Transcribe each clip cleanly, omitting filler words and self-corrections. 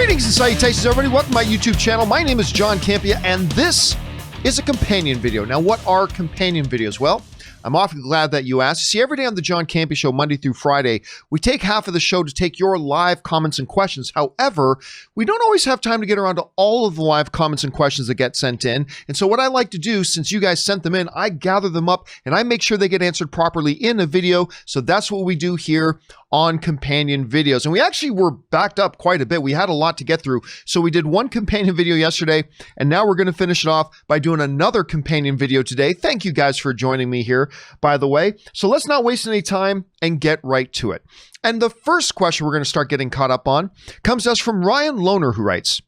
Greetings and salutations, everybody. Welcome to my YouTube channel. My name is John Campea, and this is a companion video. Now, what are companion videos? Well, I'm awfully glad that you asked. See, every day on the John Campea Show, Monday through Friday, we take half of the show to take your live comments and questions. However, we don't always have time to get around to all of the live comments and questions that get sent in. And so what I like to do, since you guys sent them in, I gather them up and I make sure they get answered properly in a video. So that's what we do here on companion videos. And we actually were backed up quite a bit. We had a lot to get through. So we did one companion video yesterday, and now we're going to finish it off by doing another companion video today. Thank you guys for joining me here, by the way. So let's not waste any time and get right to it. And the first question we're going to start getting caught up on comes to us from Ryan Loner, who writes,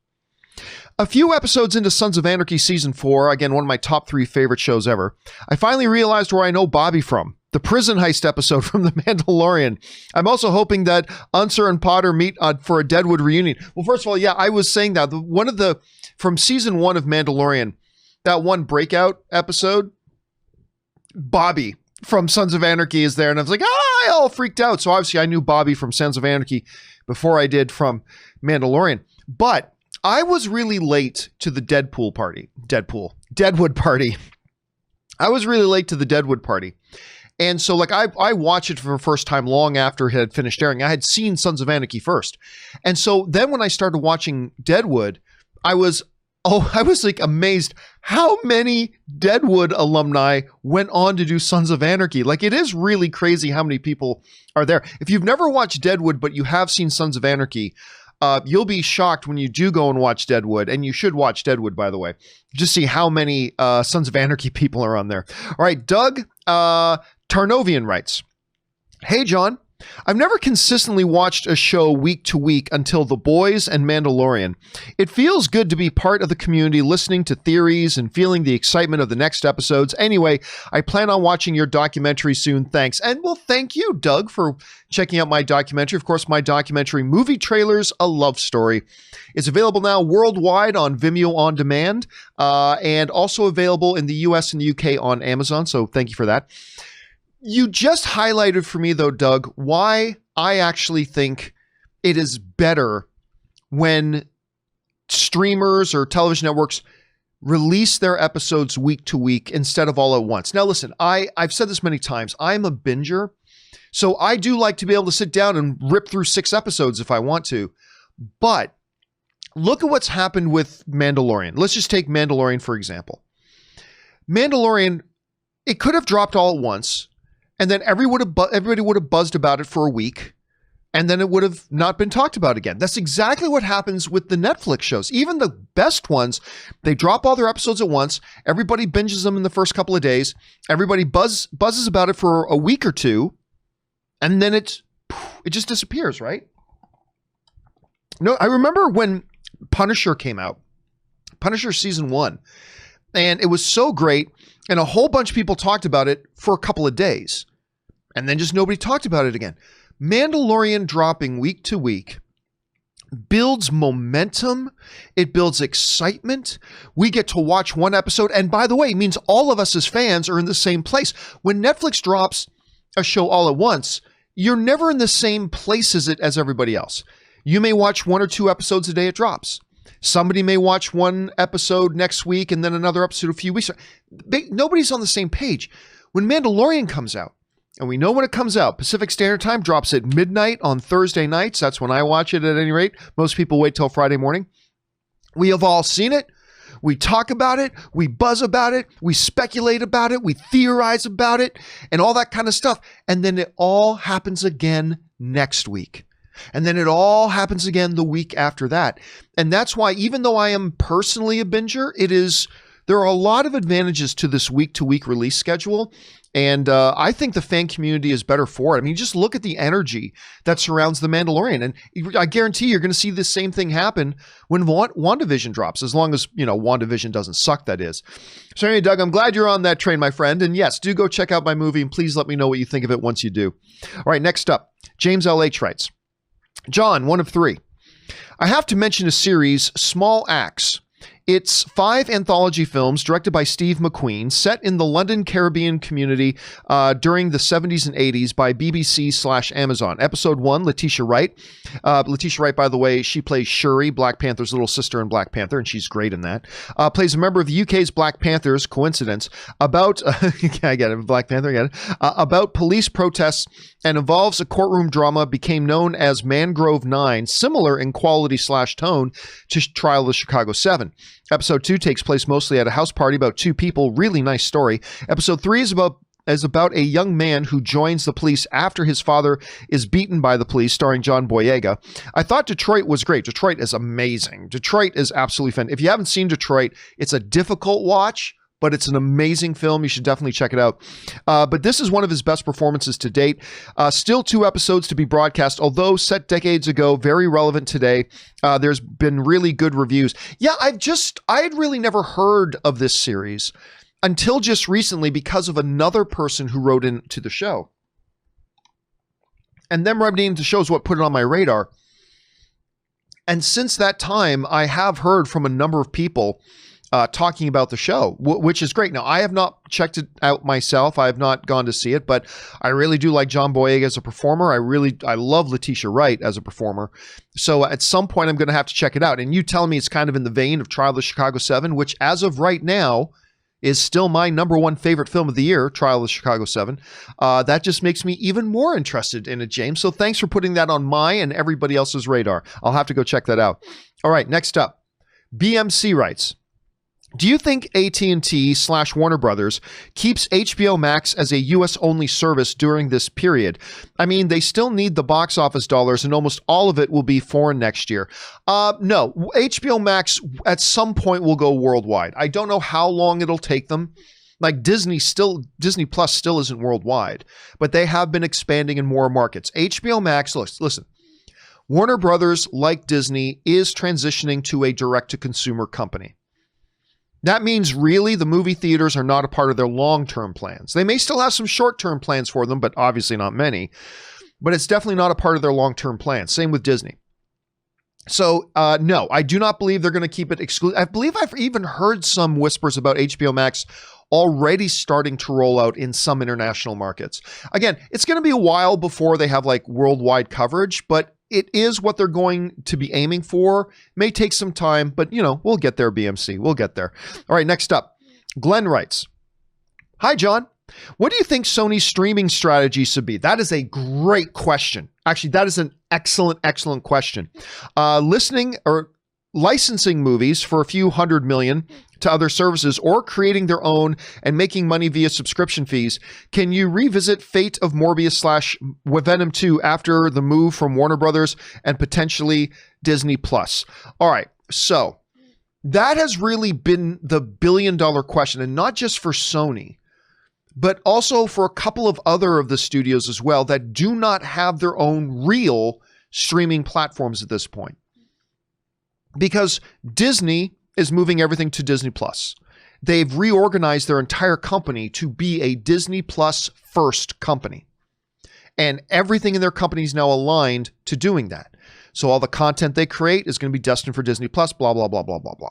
a few episodes into Sons of Anarchy Season 4, again, one of my top 3 favorite shows ever, I finally realized where I know Bobby from. The prison heist episode from The Mandalorian. I'm also hoping that Unser and Potter meet for a Deadwood reunion. Well, first of all, yeah, I was saying that. From Season 1 of Mandalorian, that one breakout episode, Bobby from Sons of Anarchy is there. And I was like, I all freaked out. So obviously I knew Bobby from Sons of Anarchy before I did from Mandalorian. But I was really late to the Deadwood party. I was really late to the Deadwood party. And so like I watched it for the first time long after it had finished airing. I had seen Sons of Anarchy first. And so then when I started watching Deadwood, I was like amazed how many Deadwood alumni went on to do Sons of Anarchy. Like, it is really crazy how many people are there. If you've never watched Deadwood, but you have seen Sons of Anarchy, you'll be shocked when you do go and watch Deadwood, and you should watch Deadwood, by the way. Just see how many Sons of Anarchy people are on there. All right, Doug Tarnovian writes, hey, John, I've never consistently watched a show week to week until The Boys and Mandalorian. It feels good to be part of the community, listening to theories and feeling the excitement of the next episodes. Anyway, I plan on watching your documentary soon. Thanks. And well, thank you, Doug, for checking out my documentary. Of course, my documentary, Movie Trailers, A Love Story, is available now worldwide on Vimeo On Demand, and also available in the US and the UK on Amazon. So thank you for that. You just highlighted for me, though, Doug, why I actually think it is better when streamers or television networks release their episodes week to week instead of all at once. Now, listen, I've said this many times. I'm a binger, so I do like to be able to sit down and rip through 6 episodes if I want to. But look at what's happened with Mandalorian. Let's just take Mandalorian, for example. Mandalorian, it could have dropped all at once, and then everybody would have buzzed about it for a week, and then it would have not been talked about again. That's exactly what happens with the Netflix shows. Even the best ones, they drop all their episodes at once. Everybody binges them in the first couple of days. Everybody buzzes about it for a week or two, and then it just disappears, right? No, I remember when Punisher came out, Punisher Season 1, and it was so great, and a whole bunch of people talked about it for a couple of days. And then just nobody talked about it again. Mandalorian dropping week to week builds momentum. It builds excitement. We get to watch one episode. And by the way, it means all of us as fans are in the same place. When Netflix drops a show all at once, you're never in the same place as everybody else. You may watch 1 or 2 episodes a day it drops. Somebody may watch one episode next week and then another episode a few weeks. Nobody's on the same page. When Mandalorian comes out, and we know when it comes out, Pacific Standard Time drops at midnight on Thursday nights. That's when I watch it at any rate. Most people wait till Friday morning. We have all seen it. We talk about it. We buzz about it. We speculate about it. We theorize about it and all that kind of stuff. And then it all happens again next week. And then it all happens again the week after that. And that's why, even though I am personally a binger, there are a lot of advantages to this week-to-week release schedule. And I think the fan community is better for it. I mean, just look at the energy that surrounds The Mandalorian. And I guarantee you're going to see the same thing happen when WandaVision drops, as long as, WandaVision doesn't suck, that is. So anyway, Doug, I'm glad you're on that train, my friend. And yes, do go check out my movie, and please let me know what you think of it once you do. All right, next up, James LH writes, John, one of 3. I have to mention a series, Small Axe. It's 5 anthology films directed by Steve McQueen, set in the London Caribbean community during the 70s and 80s by BBC/Amazon. Episode 1, Leticia Wright. Leticia Wright, by the way, she plays Shuri, Black Panther's little sister in Black Panther, and she's great in that. Plays a member of the UK's Black Panthers, coincidence, about, I get it, Black Panther, I get it, about police protests, and involves a courtroom drama, became known as Mangrove 9, similar in quality/tone to Trial of the Chicago 7. Episode 2 takes place mostly at a house party about 2 people. Really nice story. Episode 3 is about a young man who joins the police after his father is beaten by the police, starring John Boyega. I thought Detroit was great. Detroit is amazing. Detroit is absolutely fun. If you haven't seen Detroit, it's a difficult watch, but it's an amazing film. You should definitely check it out. But this is one of his best performances to date. Still 2 episodes to be broadcast, although set decades ago, very relevant today. There's been really good reviews. Yeah, I had really never heard of this series until just recently because of another person who wrote into the show. And them writing into the show is what put it on my radar. And since that time, I have heard from a number of people talking about the show, which is great. Now, I have not checked it out myself. I have not gone to see it, but I really do like John Boyega as a performer. I love Leticia Wright as a performer. So at some point, I'm going to have to check it out. And you telling me it's kind of in the vein of Trial of the Chicago 7, which as of right now is still my #1 favorite film of the year, Trial of the Chicago 7. That just makes me even more interested in it, James. So thanks for putting that on my and everybody else's radar. I'll have to go check that out. All right, next up, BMC writes, do you think AT&T/Warner Brothers keeps HBO Max as a US-only service during this period? I mean, they still need the box office dollars, and almost all of it will be foreign next year. No, HBO Max at some point will go worldwide. I don't know how long it'll take them. Like Disney Plus still isn't worldwide, but they have been expanding in more markets. HBO Max, listen, Warner Brothers, like Disney, is transitioning to a direct-to-consumer company. That means really the movie theaters are not a part of their long-term plans. They may still have some short-term plans for them, but obviously not many. But it's definitely not a part of their long-term plans. Same with Disney. So, no, I do not believe they're going to keep it exclusive. I believe I've even heard some whispers about HBO Max already starting to roll out in some international markets. Again, it's going to be a while before they have like worldwide coverage, but it is what they're going to be aiming for. May take some time, but we'll get there, BMC. We'll get there. All right, next up, Glenn writes, hi, John. What do you think Sony's streaming strategy should be? That is a great question. Actually, that is an excellent question. Licensing movies for a few $100 million to other services, or creating their own and making money via subscription fees. Can you revisit Fate of Morbius / Venom 2 after the move from Warner Brothers and potentially Disney Plus? All right, so that has really been the billion-dollar question, and not just for Sony, but also for a couple of other of the studios as well that do not have their own real streaming platforms at this point. Because Disney is moving everything to Disney Plus. They've reorganized their entire company to be a Disney Plus first company. And everything in their company is now aligned to doing that. So all the content they create is going to be destined for Disney Plus, blah, blah, blah, blah, blah, blah.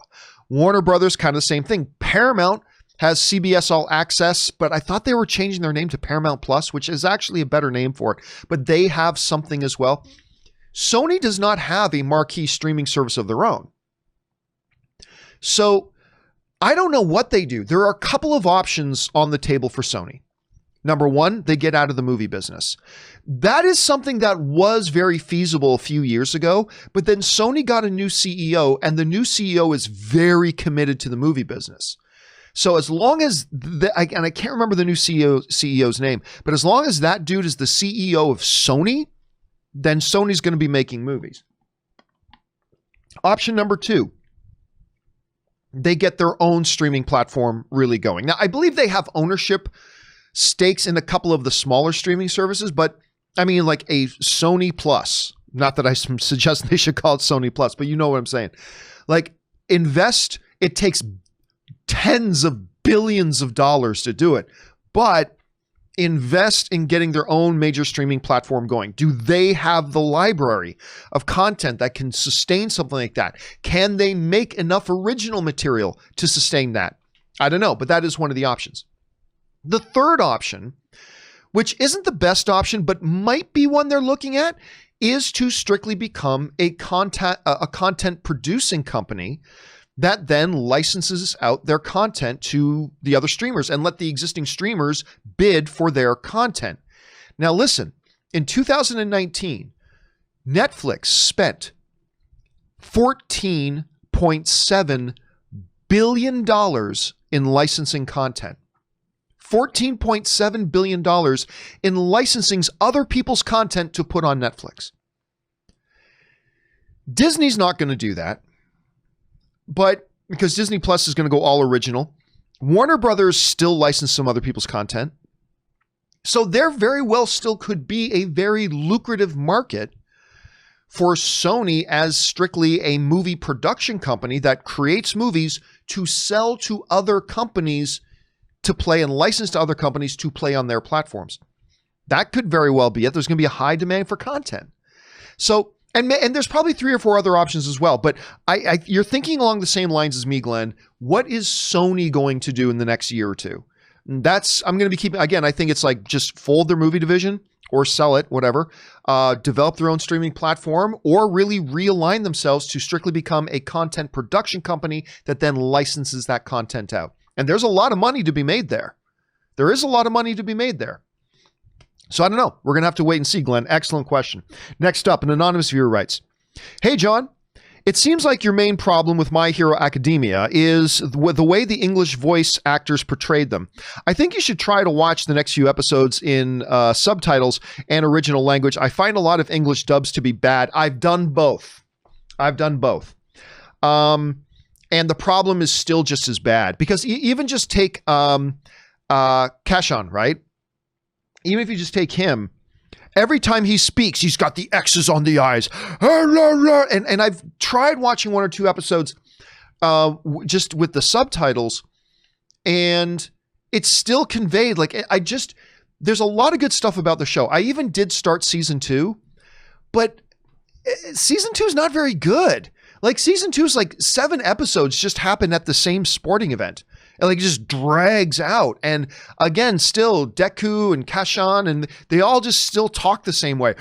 Warner Brothers, kind of the same thing. Paramount has CBS All Access, but I thought they were changing their name to Paramount Plus, which is actually a better name for it. But they have something as well. Sony does not have a marquee streaming service of their own. So I don't know what they do. There are a couple of options on the table for Sony. Number one, they get out of the movie business. That is something that was very feasible a few years ago, but then Sony got a new CEO, and the new CEO is very committed to the movie business. So as long as, and I can't remember the new CEO's name, but as long as that dude is the CEO of Sony, then Sony's going to be making movies. Option number two, they get their own streaming platform really going. Now, I believe they have ownership stakes in a couple of the smaller streaming services, but I mean like a Sony Plus, not that I suggest they should call it Sony Plus, but you know what I'm saying. Like invest, it takes tens of billions of dollars to do it, but invest in getting their own major streaming platform going? Do they have the library of content that can sustain something like that? Can they make enough original material to sustain that? I don't know, but that is one of the options. The third option, which isn't the best option, but might be one they're looking at, is to strictly become a content producing company that then licenses out their content to the other streamers and let the existing streamers bid for their content. Now listen, in 2019, Netflix spent $14.7 billion in licensing content. $14.7 billion in licensing other people's content to put on Netflix. Disney's not going to do that, but because Disney Plus is going to go all original. Warner Brothers still license some other people's content. So there very well still could be a very lucrative market for Sony as strictly a movie production company that creates movies to sell to other companies to play and license to other companies to play on their platforms. That could very well be it. There's going to be a high demand for content. So, and there's probably 3 or 4 other options as well, but you're thinking along the same lines as me, Glenn. What is Sony going to do in the next year or two? I'm going to be keeping, again, I think it's like just fold their movie division or sell it, whatever, develop their own streaming platform, or really realign themselves to strictly become a content production company that then licenses that content out. And there's a lot of money to be made there. There is a lot of money to be made there. So I don't know. We're going to have to wait and see, Glenn. Excellent question. Next up, an anonymous viewer writes, "Hey, John, it seems like your main problem with My Hero Academia is the way the English voice actors portrayed them. I think you should try to watch the next few episodes in subtitles and original language. I find a lot of English dubs to be bad. I've done both. And the problem is still just as bad, because even just take Kashan, right? Even if you just take him, every time he speaks, he's got the X's on the eyes. And I've tried watching 1 or 2 episodes just with the subtitles, and it's still conveyed. Like, there's a lot of good stuff about the show. I even did start season 2, but season 2 is not very good. Like, season 2 is like 7 episodes just happen at the same sporting event. And like, it just drags out. And again, still Deku and Kashan, and they all just still talk the same way.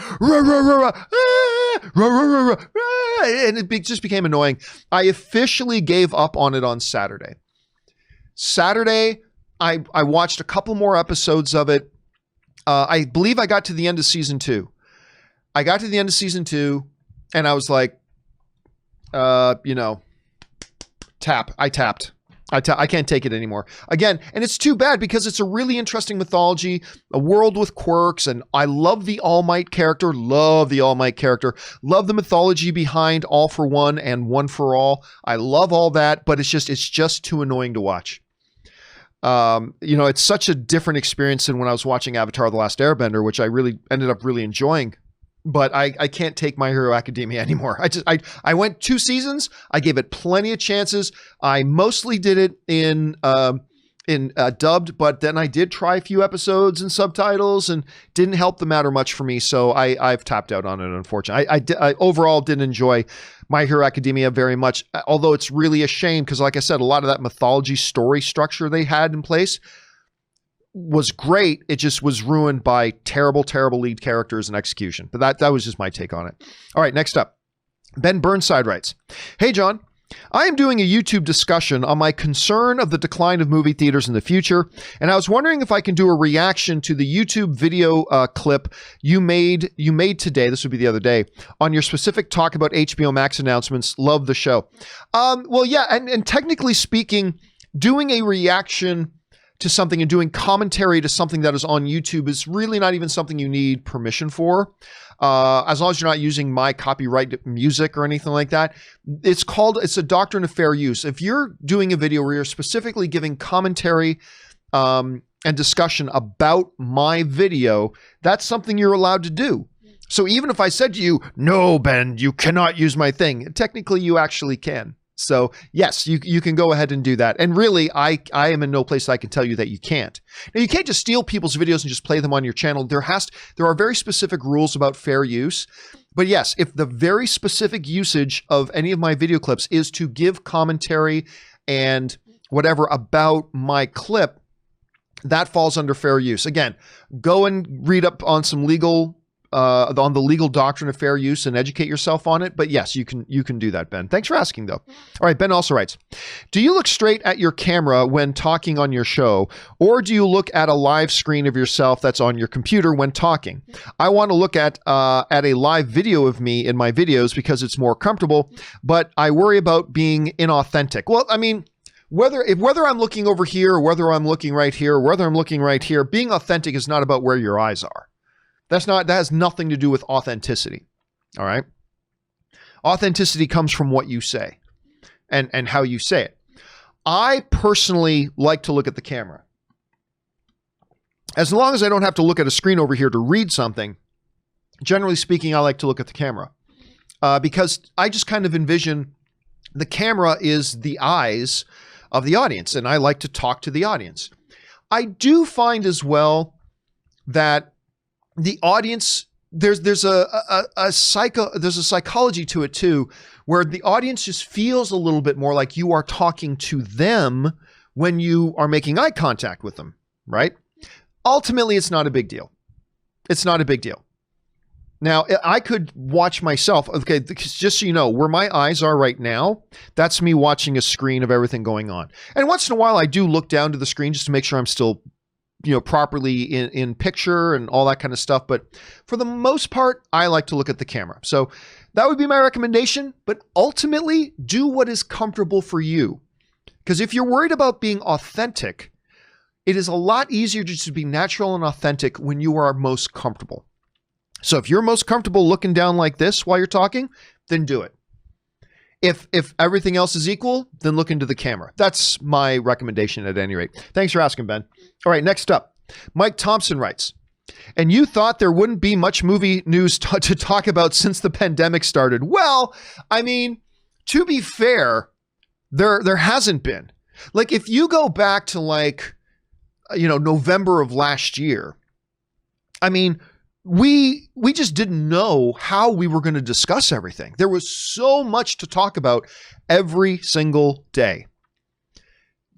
And it just became annoying. I officially gave up on it on Saturday. I watched a couple more episodes of it. I believe I got to the end of season 2. I and I was like, I tapped. I can't take it anymore. Again, and it's too bad because it's a really interesting mythology, a world with quirks, and I love the All Might character, love the mythology behind All for One and One for All. I love all that, but it's just too annoying to watch. It's such a different experience than when I was watching Avatar: The Last Airbender, which I really ended up really enjoying. But I can't take My Hero Academia anymore. I went 2 seasons. I gave it plenty of chances. I mostly did it in dubbed, but then I did try a few episodes in subtitles, and didn't help the matter much for me. So I've tapped out on it, unfortunately. I overall didn't enjoy My Hero Academia very much, although it's really a shame because, like I said, a lot of that mythology story structure they had in place was great. It just was ruined by terrible lead characters and execution. But that was just my take on it. All right, next up, Ben Burnside writes, "Hey, John, I am doing a YouTube discussion on my concern of the decline of movie theaters in the future, and I was wondering if I can do a reaction to the YouTube video clip you made today, this would be the other day, on your specific talk about HBO Max announcements. Love the show." Well, yeah, and technically speaking, doing a reaction to something and doing commentary to something that is on YouTube is really not even something you need permission for. As long as you're not using my copyright music or anything like that. It's a doctrine of fair use. If you're doing a video where you're specifically giving commentary and discussion about my video, that's something you're allowed to do. So even if I said to you, "No, Ben, you cannot use my thing," technically you actually can. So yes, you can go ahead and do that. And really, I am in no place I can tell you that you can't. Now, you can't just steal people's videos and just play them on your channel. There are very specific rules about fair use. But yes, if the very specific usage of any of my video clips is to give commentary and whatever about my clip, that falls under fair use. Again, go and read up on some legal on the legal doctrine of fair use and educate yourself on it. But yes, you can do that, Ben. Thanks for asking, though. All right, Ben also writes, do you look straight at your camera when talking on your show, or do you look at a live screen of yourself that's on your computer when talking? I want to look at a live video of me in my videos because it's more comfortable, but I worry about being inauthentic. Well, I mean, whether I'm looking over here or whether I'm looking right here or whether I'm looking right here, being authentic is not about where your eyes are. That has nothing to do with authenticity. All right. Authenticity comes from what you say and how you say it. I personally like to look at the camera. As long as I don't have to look at a screen over here to read something, generally speaking, I like to look at the camera because I just kind of envision the camera is the eyes of the audience, and I like to talk to the audience. I do find as well that the audience, there's a psychology to it too, where the audience just feels a little bit more like you are talking to them when you are making eye contact with them, right? Ultimately, it's not a big deal. It's not a big deal. Now, I could watch myself, okay, just so you know, where my eyes are right now, that's me watching a screen of everything going on. And once in a while, I do look down to the screen just to make sure I'm still, properly in picture and all that kind of stuff. But for the most part, I like to look at the camera. So that would be my recommendation. But ultimately, do what is comfortable for you. Because if you're worried about being authentic, it is a lot easier just to be natural and authentic when you are most comfortable. So if you're most comfortable looking down like this while you're talking, then do it. If everything else is equal, then look into the camera. That's my recommendation at any rate. Thanks for asking, Ben. All right, next up, Mike Thompson writes, and you thought there wouldn't be much movie news to talk about since the pandemic started. Well, I mean, to be fair, there hasn't been. Like, if you go back to November of last year, I mean, we just didn't know how we were going to discuss everything. There was so much to talk about every single day.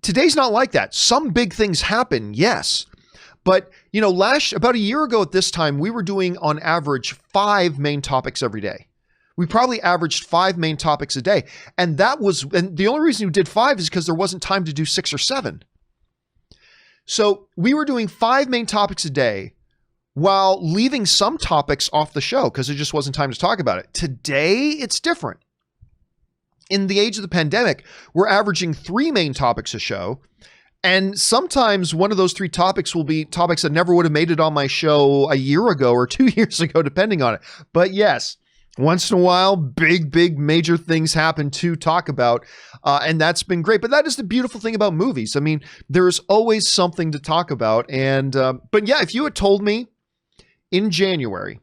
Today's not like that. Some big things happen, yes. But, about a year ago at this time, we were doing on average 5 main topics every day. We probably averaged 5 main topics a day. And the only reason we did 5 is because there wasn't time to do 6 or 7. So we were doing 5 main topics a day, while leaving some topics off the show because there just wasn't time to talk about it. Today, it's different. In the age of the pandemic, we're averaging 3 main topics a show. And sometimes one of those 3 topics will be topics that never would have made it on my show a year ago or 2 years ago, depending on it. But yes, once in a while, big, major things happen to talk about. And that's been great. But that is the beautiful thing about movies. I mean, there's always something to talk about. And, but yeah, if you had told me in January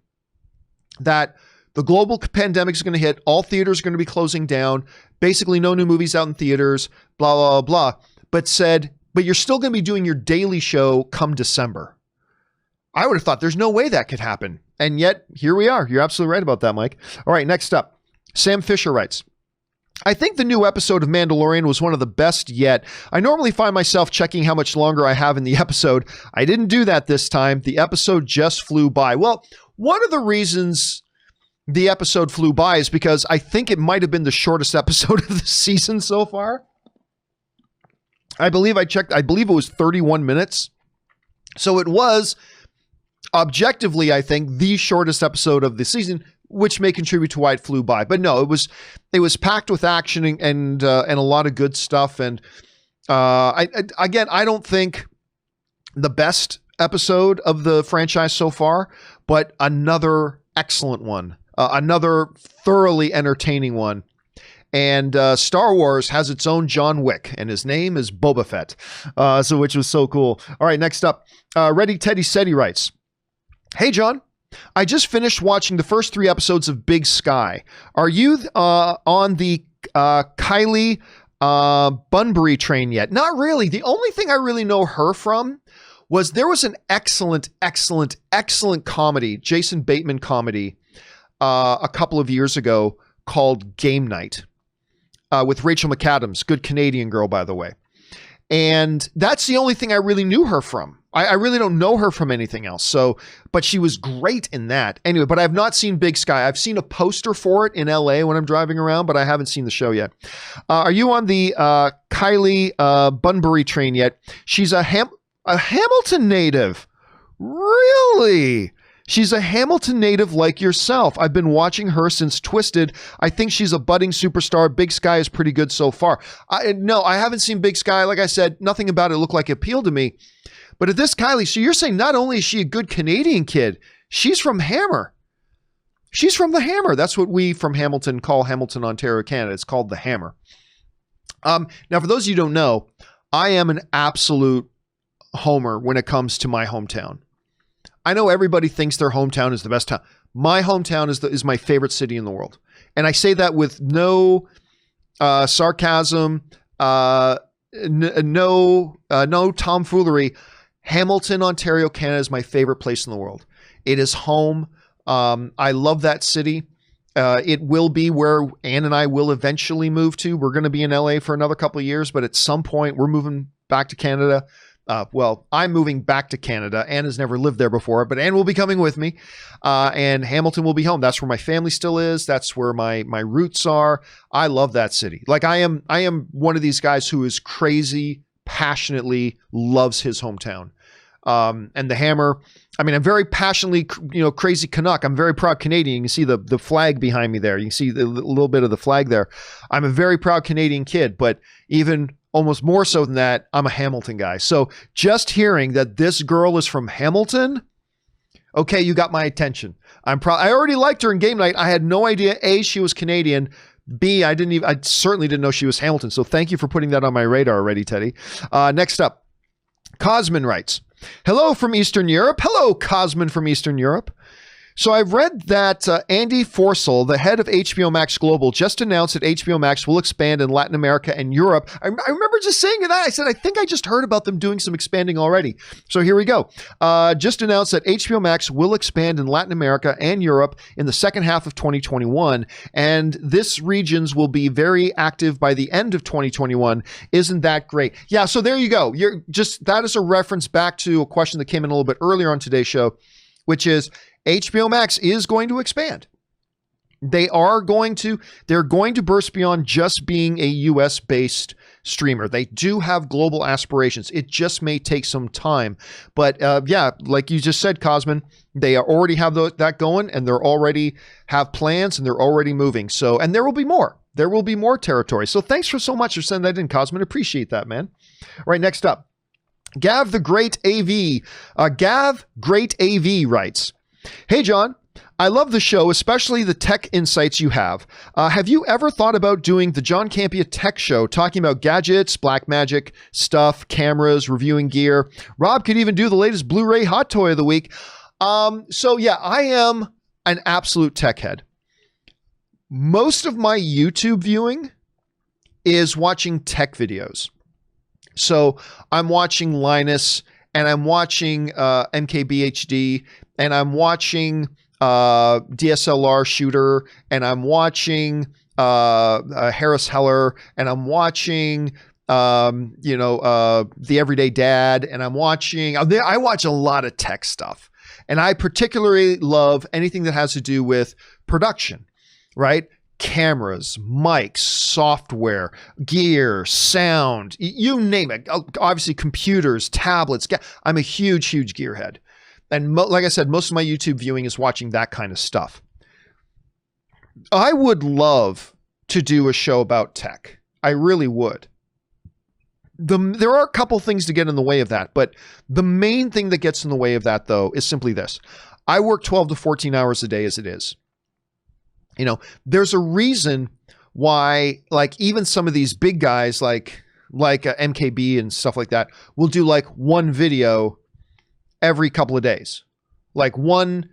that the global pandemic is going to hit, all theaters are going to be closing down, basically no new movies out in theaters, blah, blah, blah, but you're still going to be doing your daily show come December. I would have thought there's no way that could happen. And yet here we are. You're absolutely right about that, Mike. All right, next up, Sam Fisher writes, I think the new episode of Mandalorian was one of the best yet. I normally find myself checking how much longer I have in the episode. I didn't do that this time. The episode just flew by. Well, one of the reasons the episode flew by is because I think it might have been the shortest episode of the season so far. I believe it was 31 minutes. So it was objectively, I think, the shortest episode of the season, which may contribute to why it flew by. But no, it was packed with action and a lot of good stuff. And I don't think the best episode of the franchise so far, but another excellent one, another thoroughly entertaining one. And Star Wars has its own John Wick, and his name is Boba Fett, which was so cool. All right, next up, Ready Teddy Seti writes, hey, John. I just finished watching the first 3 episodes of Big Sky. Are you on the Kylie Bunbury train yet? Not really. The only thing I really know her from was there was an excellent comedy, Jason Bateman comedy, a couple of years ago called Game Night with Rachel McAdams, good Canadian girl, by the way. And that's the only thing I really knew her from. I really don't know her from anything else. So, but she was great in that. Anyway, but I have not seen Big Sky. I've seen a poster for it in LA when I'm driving around, but I haven't seen the show yet. Are you on the Kylie Bunbury train yet? She's a Hamilton native. Really? She's a Hamilton native like yourself. I've been watching her since Twisted. I think she's a budding superstar. Big Sky is pretty good so far. No, I haven't seen Big Sky. Like I said, nothing about it looked like it appealed to me. But at this Kylie, so you're saying not only is she a good Canadian kid, she's from Hammer. She's from the Hammer. That's what we from Hamilton call Hamilton, Ontario, Canada. It's called the Hammer. Now, for those of you who don't know, I am an absolute homer when it comes to my hometown. I know everybody thinks their hometown is the best town. My hometown is my favorite city in the world. And I say that with no sarcasm, no tomfoolery. Hamilton, Ontario, Canada is my favorite place in the world. It is home. I love that city. It will be where Ann and I will eventually move to. We're going to be in LA for another couple of years, but at some point we're moving back to Canada. Well, I'm moving back to Canada. Ann has never lived there before, but Ann will be coming with me. And Hamilton will be home. That's where my family still is. That's where my roots are. I love that city. Like I am one of these guys who is crazy, passionately loves his hometown. And the Hammer, I mean, I'm very passionately, crazy Canuck. I'm very proud Canadian. You can see the flag behind me there. You can see a little bit of the flag there. I'm a very proud Canadian kid, but even almost more so than that, I'm a Hamilton guy. So just hearing that this girl is from Hamilton, okay, you got my attention. I already liked her in Game Night. I had no idea, A, she was Canadian. B, I certainly didn't know she was Hamilton. So thank you for putting that on my radar already, Teddy. Next up, Cosman writes, hello from Eastern Europe. Hello, Cosman from Eastern Europe. So I've read that Andy Forssell, the head of HBO Max Global, just announced that HBO Max will expand in Latin America and Europe. I remember just saying that. I said, I think I just heard about them doing some expanding already. So here we go. Just announced that HBO Max will expand in Latin America and Europe in the second half of 2021. And this regions will be very active by the end of 2021. Isn't that great? Yeah, so there you go. That is a reference back to a question that came in a little bit earlier on today's show, which is HBO Max is going to expand. They're going to burst beyond just being a US-based streamer. They do have global aspirations. It just may take some time. But yeah, like you just said, Cosman, they already have that going, and they're already have plans, and they're already moving. So, and there will be more. There will be more territory. So thanks so much for sending that in, Cosman. Appreciate that, man. All right, next up. Gav the Great AV. Gav Great AV writes, hey, John, I love the show, especially the tech insights you have. Have you ever thought about doing the John Campea Tech Show, talking about gadgets, black magic, stuff, cameras, reviewing gear? Rob could even do the latest Blu-ray hot toy of the week. So yeah, I am an absolute tech head. Most of my YouTube viewing is watching tech videos. So I'm watching Linus, and I'm watching MKBHD, and I'm watching DSLR Shooter, and I'm watching Harris Heller, and I'm watching The Everyday Dad, and I watch a lot of tech stuff. And I particularly love anything that has to do with production, right? Cameras, mics, software, gear, sound, you name it. Obviously computers, tablets. I'm a huge gearhead. And like I said, most of my YouTube viewing is watching that kind of stuff. I would love to do a show about tech. I really would. There are a couple things to get in the way of that, but the main thing that gets in the way of that, though, is simply this. I work 12 to 14 hours a day as it is. There's a reason why, like, even some of these big guys like MKB and stuff like that will do like one video every couple of days, like 1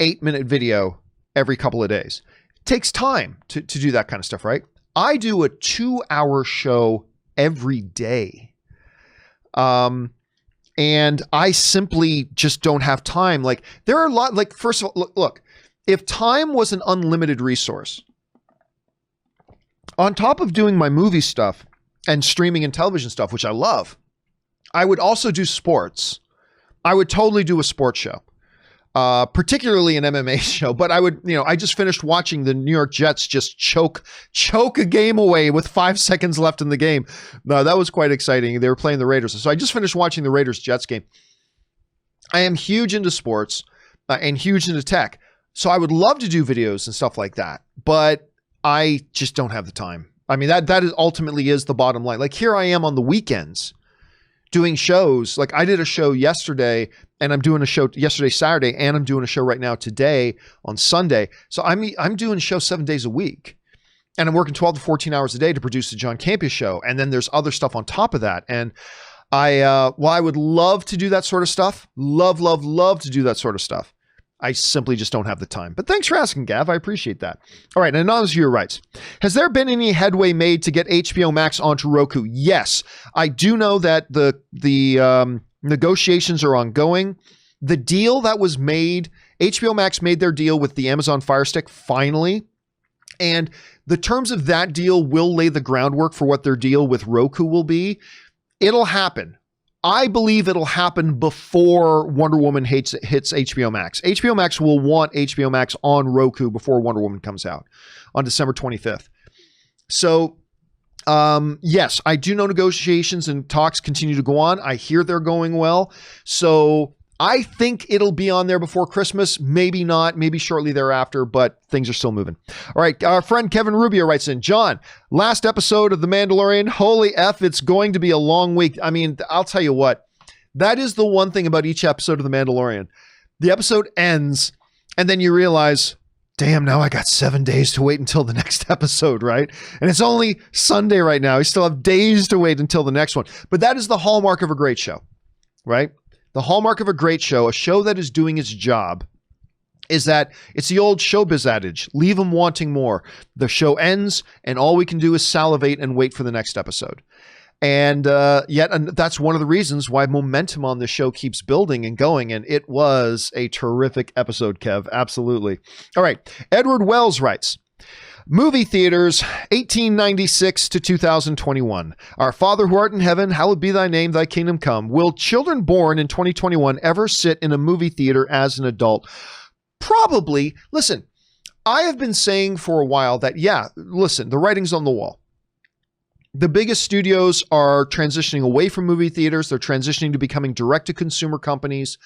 8-minute video every couple of days. It takes time to do that kind of stuff, right? I do a 2-hour show every day. And I simply just don't have time. Like, there are a lot, like, first of all, look, if time was an unlimited resource, on top of doing my movie stuff and streaming and television stuff, which I love, I would also do sports. I would totally do a sports show, particularly an MMA show. But I would, I just finished watching the New York Jets just choke a game away with 5 seconds left in the game. No, that was quite exciting. They were playing the Raiders. So I just finished watching the Raiders-Jets game. I am huge into sports and huge into tech. So I would love to do videos and stuff like that, but I just don't have the time. I mean, that is ultimately is the bottom line. Like, here I am on the weekends doing shows. Like, I did a show yesterday, and I'm doing a show yesterday, Saturday, and I'm doing a show right now today on Sunday. So I'm doing a show 7 days a week, and I'm working 12 to 14 hours a day to produce the John Campea Show. And then there's other stuff on top of that. And I would love to do that sort of stuff. Love to do that sort of stuff. I simply just don't have the time. But thanks for asking, Gav. I appreciate that. All right, and anonymous viewer writes, has there been any headway made to get HBO Max onto Roku? Yes. I do know that the negotiations are ongoing. The deal that was made, HBO Max made their deal with the Amazon Fire Stick finally. And the terms of that deal will lay the groundwork for what their deal with Roku will be. It'll happen. I believe it'll happen before Wonder Woman hits HBO Max. HBO Max will want HBO Max on Roku before Wonder Woman comes out on December 25th. So, yes, I do know negotiations and talks continue to go on. I hear they're going well. So I think it'll be on there before Christmas. Maybe not, maybe shortly thereafter, but things are still moving. All right. Our friend Kevin Rubio writes in, John, last episode of The Mandalorian, holy F, it's going to be a long week. I mean, I'll tell you what, that is the one thing about each episode of The Mandalorian. The episode ends and then you realize, damn, now I got 7 days to wait until the next episode, right? And it's only Sunday right now. I still have days to wait until the next one. But that is the hallmark of a great show, right? The hallmark of a great show, a show that is doing its job, is that it's the old showbiz adage, leave them wanting more. The show ends, and all we can do is salivate and wait for the next episode. And that's one of the reasons why momentum on the show keeps building and going, and it was a terrific episode, Kev. Absolutely. All right. Edward Wells writes, movie theaters, 1896 to 2021. Our Father who art in heaven, hallowed be thy name, thy kingdom come. Will children born in 2021 ever sit in a movie theater as an adult? Probably. Listen, I have been saying for a while that, the writing's on the wall. The biggest studios are transitioning away from movie theaters. They're transitioning to becoming direct-to-consumer companies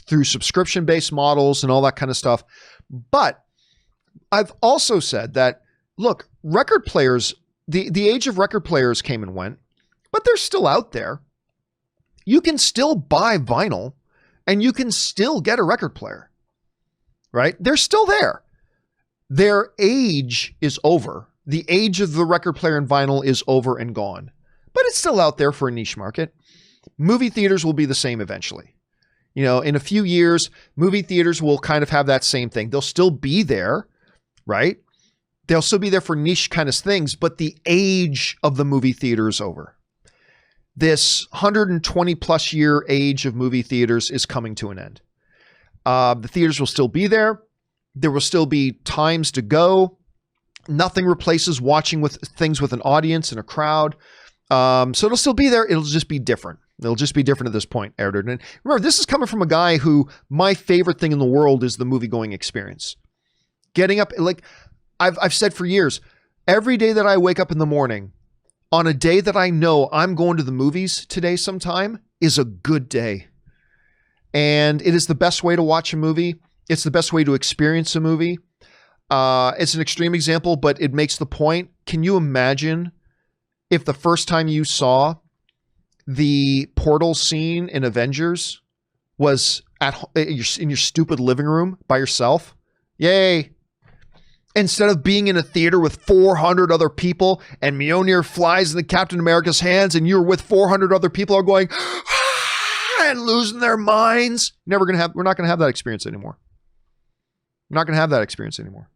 through subscription-based models and all that kind of stuff. But I've also said that, look, record players, the age of record players came and went, but they're still out there. You can still buy vinyl and you can still get a record player, right? They're still there. Their age is over. The age of the record player and vinyl is over and gone, but it's still out there for a niche market. Movie theaters will be the same eventually. In a few years, movie theaters will kind of have that same thing. They'll still be there, right? They'll still be there for niche kind of things, but the age of the movie theater is over. This 120 plus year age of movie theaters is coming to an end. The theaters will still be there. There will still be times to go. Nothing replaces watching with things with an audience and a crowd. So it'll still be there. It'll just be different. It'll just be different at this point, Eric. And remember, this is coming from a guy who my favorite thing in the world is the movie going experience. Getting up, like I've said for years, every day that I wake up in the morning, on a day that I know I'm going to the movies today sometime, is a good day. And it is the best way to watch a movie. It's the best way to experience a movie. It's an extreme example, but it makes the point. Can you imagine if the first time you saw the portal scene in Avengers was in your stupid living room by yourself? Yay. Instead of being in a theater with 400 other people and Mjolnir flies into Captain America's hands and you're with 400 other people are going and losing their minds. We're not going to have that experience anymore. We're not going to have that experience anymore.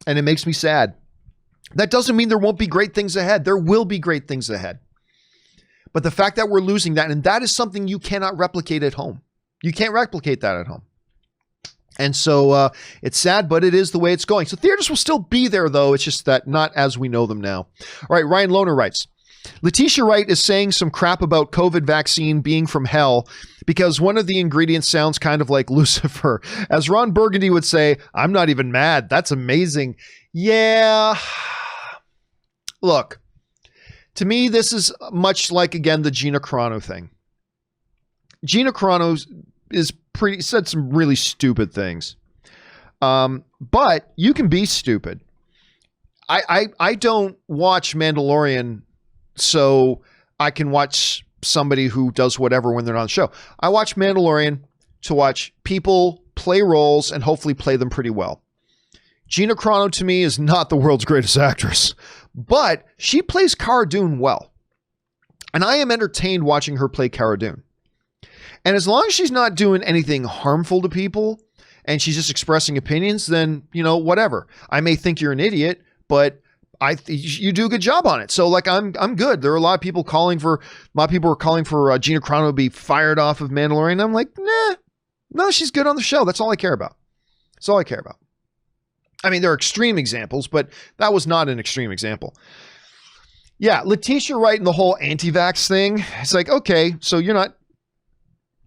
And it makes me sad. That doesn't mean there won't be great things ahead. There will be great things ahead. But the fact that we're losing that, and that is something you cannot replicate at home. You can't replicate that at home. And so it's sad, but it is the way it's going. So theaters will still be there, though. It's just that not as we know them now. All right, Ryan Lohner writes, Leticia Wright is saying some crap about COVID vaccine being from hell because one of the ingredients sounds kind of like Lucifer. As Ron Burgundy would say, I'm not even mad. That's amazing. Yeah. Look, to me, this is much like, again, the Gina Carano thing. Gina Carano said some really stupid things. But you can be stupid. I don't watch Mandalorian so I can watch somebody who does whatever when they're not on the show. I watch Mandalorian to watch people play roles and hopefully play them pretty well. Gina Carano to me is not the world's greatest actress, but she plays Cara Dune well. And I am entertained watching her play Cara Dune. And as long as she's not doing anything harmful to people and she's just expressing opinions, then, you know, whatever. I may think you're an idiot, but you do a good job on it. So like, I'm good. There are a lot of people calling for Gina Carano to be fired off of Mandalorian. I'm like, nah, no, she's good on the show. That's all I care about. That's all I care about. I mean, there are extreme examples, but that was not an extreme example. Yeah, Leticia Wright and the whole anti-vax thing. It's like, okay, so you're not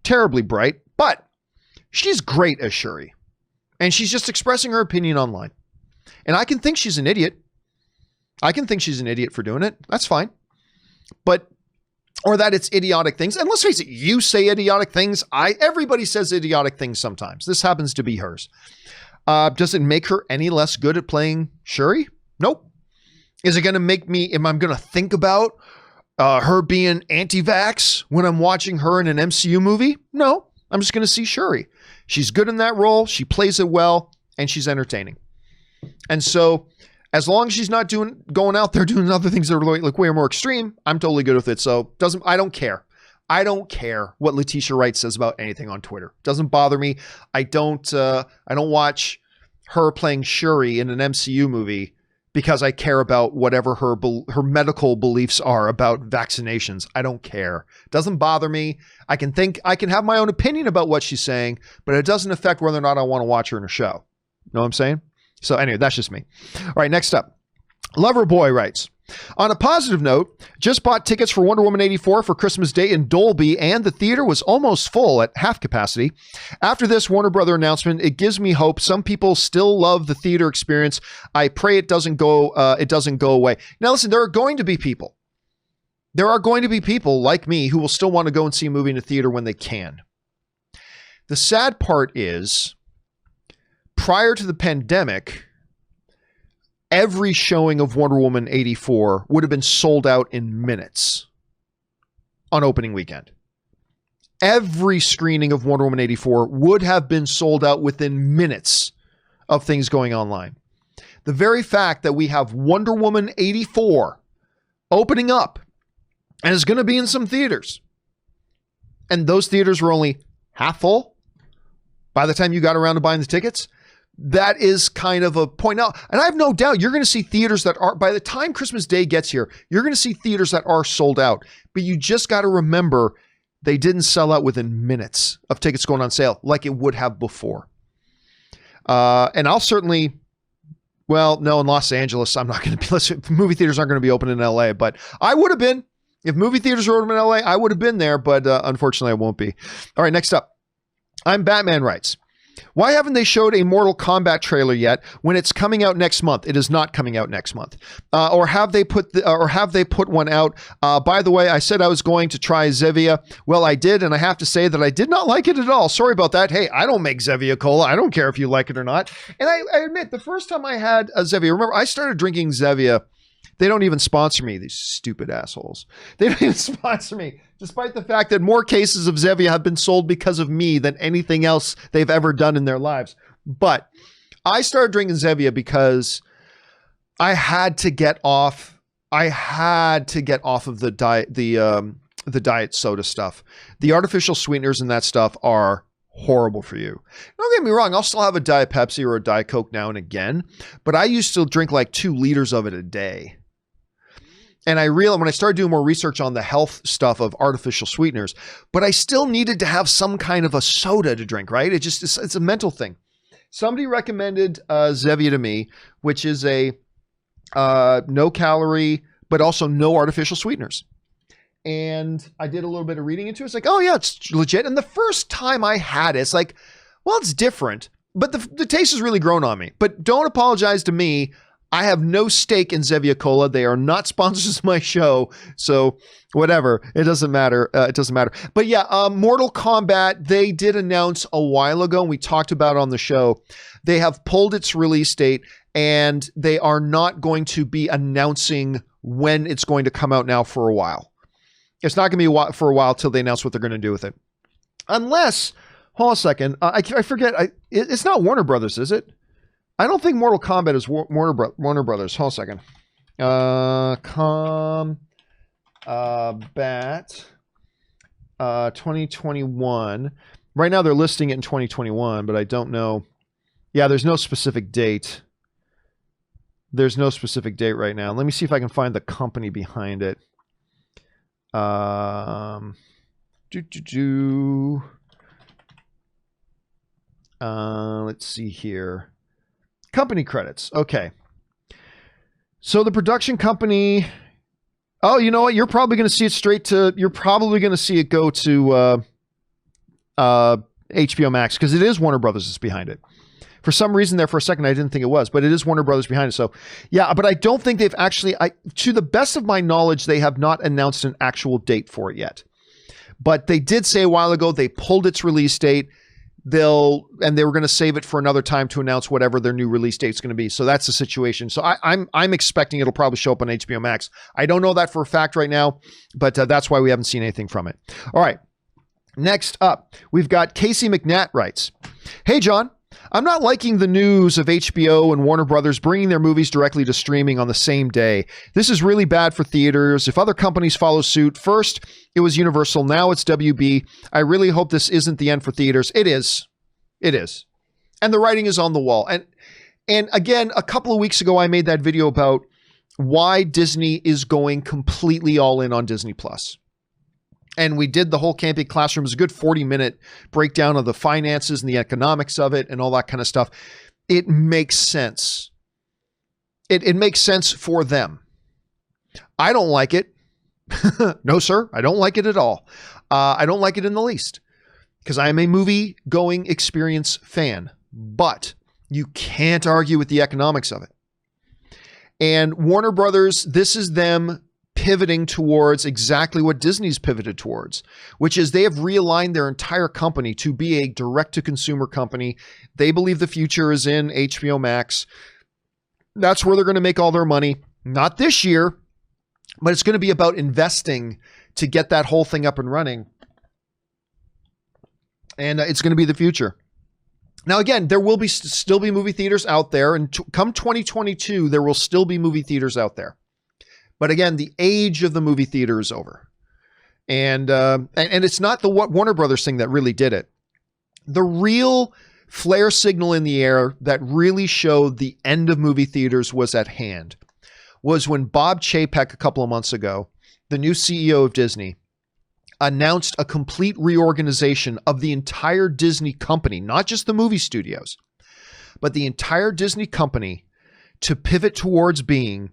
terribly bright, but she's great as Shuri. And she's just expressing her opinion online. And I can think she's an idiot. I can think she's an idiot for doing it. That's fine. But, or that it's idiotic things. And let's face it, you say idiotic things. Everybody says idiotic things sometimes. This happens to be hers. Does it make her any less good at playing Shuri? Nope. Is it going to make me, am I going to think about her being anti-vax when I'm watching her in an MCU movie? No, I'm just going to see Shuri. She's good in that role. She plays it well and she's entertaining. And so as long as she's not going out there doing other things that are like way more extreme, I'm totally good with it. So I don't care. I don't care what Leticia Wright says about anything on Twitter. Doesn't bother me. I don't watch her playing Shuri in an MCU movie because I care about whatever her medical beliefs are about vaccinations. I don't care. Doesn't bother me. I can have my own opinion about what she's saying, but it doesn't affect whether or not I want to watch her in a show. Know what I'm saying? So anyway, that's just me. All right, next up. Loverboy writes, on a positive note, just bought tickets for Wonder Woman 84 for Christmas Day in Dolby, and the theater was almost full at half capacity. After this Warner Brother announcement, it gives me hope. Some people still love the theater experience. I pray it doesn't go away. Now listen, there are going to be people like me who will still want to go and see a movie in a theater when they can. The sad part is, prior to the pandemic, every showing of Wonder Woman 84 would have been sold out in minutes on opening weekend. Every screening of Wonder Woman 84 would have been sold out within minutes of things going online. The very fact that we have Wonder Woman 84 opening up and is going to be in some theaters, and those theaters were only half full by the time you got around to buying the tickets, that is kind of a point out. And I have no doubt you're going to see theaters that are, by the time Christmas Day gets here, you're going to see theaters that are sold out. But you just got to remember they didn't sell out within minutes of tickets going on sale like it would have before. And I'll certainly, well, no, in Los Angeles, I'm not going to be, movie theaters aren't going to be open in LA, but I would have been. If movie theaters were open in LA, I would have been there, but unfortunately I won't be. All right, next up. I'm Batman writes, why haven't they showed a Mortal Kombat trailer yet when it's coming out next month? It is not coming out next month. Or have they put one out? By the way, I said I was going to try Zevia. Well, I did, and I have to say that I did not like it at all. Sorry about that. Hey, I don't make Zevia Cola. I don't care if you like it or not. And I admit, the first time I had a Zevia, remember, I started drinking Zevia. They don't even sponsor me, these stupid assholes. They don't even sponsor me, despite the fact that more cases of Zevia have been sold because of me than anything else they've ever done in their lives. But I started drinking Zevia because I had to get off. I had to get off of the diet soda stuff. The artificial sweeteners and that stuff are horrible for you. Don't get me wrong, I'll still have a Diet Pepsi or a Diet Coke now and again, but I used to drink like 2 liters of it a day. And I realized when I started doing more research on the health stuff of artificial sweeteners, but I still needed to have some kind of a soda to drink, right? It's a mental thing. Somebody recommended Zevia to me, which is a no calorie, but also no artificial sweeteners. And I did a little bit of reading into it. It's like, oh yeah, it's legit. And the first time I had it, it's like, well, it's different, but the taste has really grown on me. But don't apologize to me. I have no stake in Zevia Cola. They are not sponsors of my show. So whatever, it doesn't matter. It doesn't matter. But yeah, Mortal Kombat, they did announce a while ago, and we talked about it on the show. They have pulled its release date, and they are not going to be announcing when it's going to come out now for a while. It's not going to be for a while till they announce what they're going to do with it. Unless, hold on a second, I forget, it's not Warner Brothers, is it? I don't think Mortal Kombat is Warner Brothers. Hold on a second. Kombat 2021. Right now they're listing it in 2021, but I don't know. Yeah, there's no specific date. There's no specific date right now. Let me see if I can find the company behind it. Let's see here. Company credits. Okay. So the production company. Oh, you know what? You're probably going to see it you're probably going to see it go to HBO Max, because it is Warner Brothers that's behind it. For some reason there for a second, I didn't think it was, but it is Warner Brothers behind it. So yeah, but I don't think they've actually, to the best of my knowledge, they have not announced an actual date for it yet. But they did say a while ago, they pulled its release date. They were going to save it for another time to announce whatever their new release date is going to be. So that's the situation. So I'm expecting it'll probably show up on HBO Max. I don't know that for a fact right now, but that's why we haven't seen anything from it. All right. Next up, we've got Casey McNatt writes, "Hey, John. I'm not liking the news of HBO and Warner Brothers bringing their movies directly to streaming on the same day. This is really bad for theaters. If other companies follow suit, first it was Universal, now it's WB. I really hope this isn't the end for theaters." It is. It is. And the writing is on the wall. And again, a couple of weeks ago, I made that video about why Disney is going completely all in on Disney Plus. And we did the whole Campea Classroom. It was a good 40-minute breakdown of the finances and the economics of it and all that kind of stuff. It makes sense. It makes sense for them. I don't like it. No, sir. I don't like it at all. I don't like it in the least, because I am a movie-going experience fan. But you can't argue with the economics of it. And Warner Brothers, this is them pivoting towards exactly what Disney's pivoted towards, which is they have realigned their entire company to be a direct-to-consumer company. They believe the future is in HBO Max. That's where they're going to make all their money. Not this year, but it's going to be about investing to get that whole thing up and running. And it's going to be the future. Now, again, there will be still be movie theaters out there, and come 2022, there will still be movie theaters out there. But again, the age of the movie theater is over. And it's not the Warner Brothers thing that really did it. The real flare signal in the air that really showed the end of movie theaters was at hand was when Bob Chapek, a couple of months ago, the new CEO of Disney, announced a complete reorganization of the entire Disney company, not just the movie studios, but the entire Disney company, to pivot towards being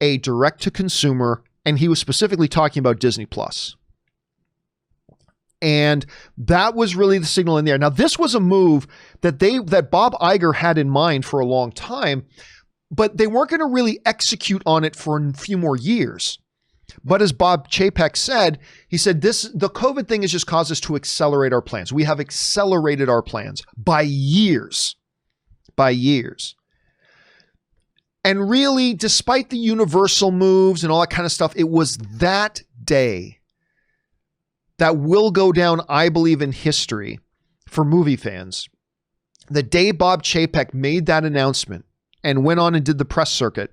a direct-to-consumer, and he was specifically talking about Disney Plus. And that was really the signal in there. Now, this was a move that Bob Iger had in mind for a long time, but they weren't going to really execute on it for a few more years. But as Bob Chapek said, he said, the COVID thing has just caused us to accelerate our plans. We have accelerated our plans by years. By years. And really, despite the Universal moves and all that kind of stuff, it was that day that will go down, I believe, in history for movie fans. The day Bob Chapek made that announcement and went on and did the press circuit,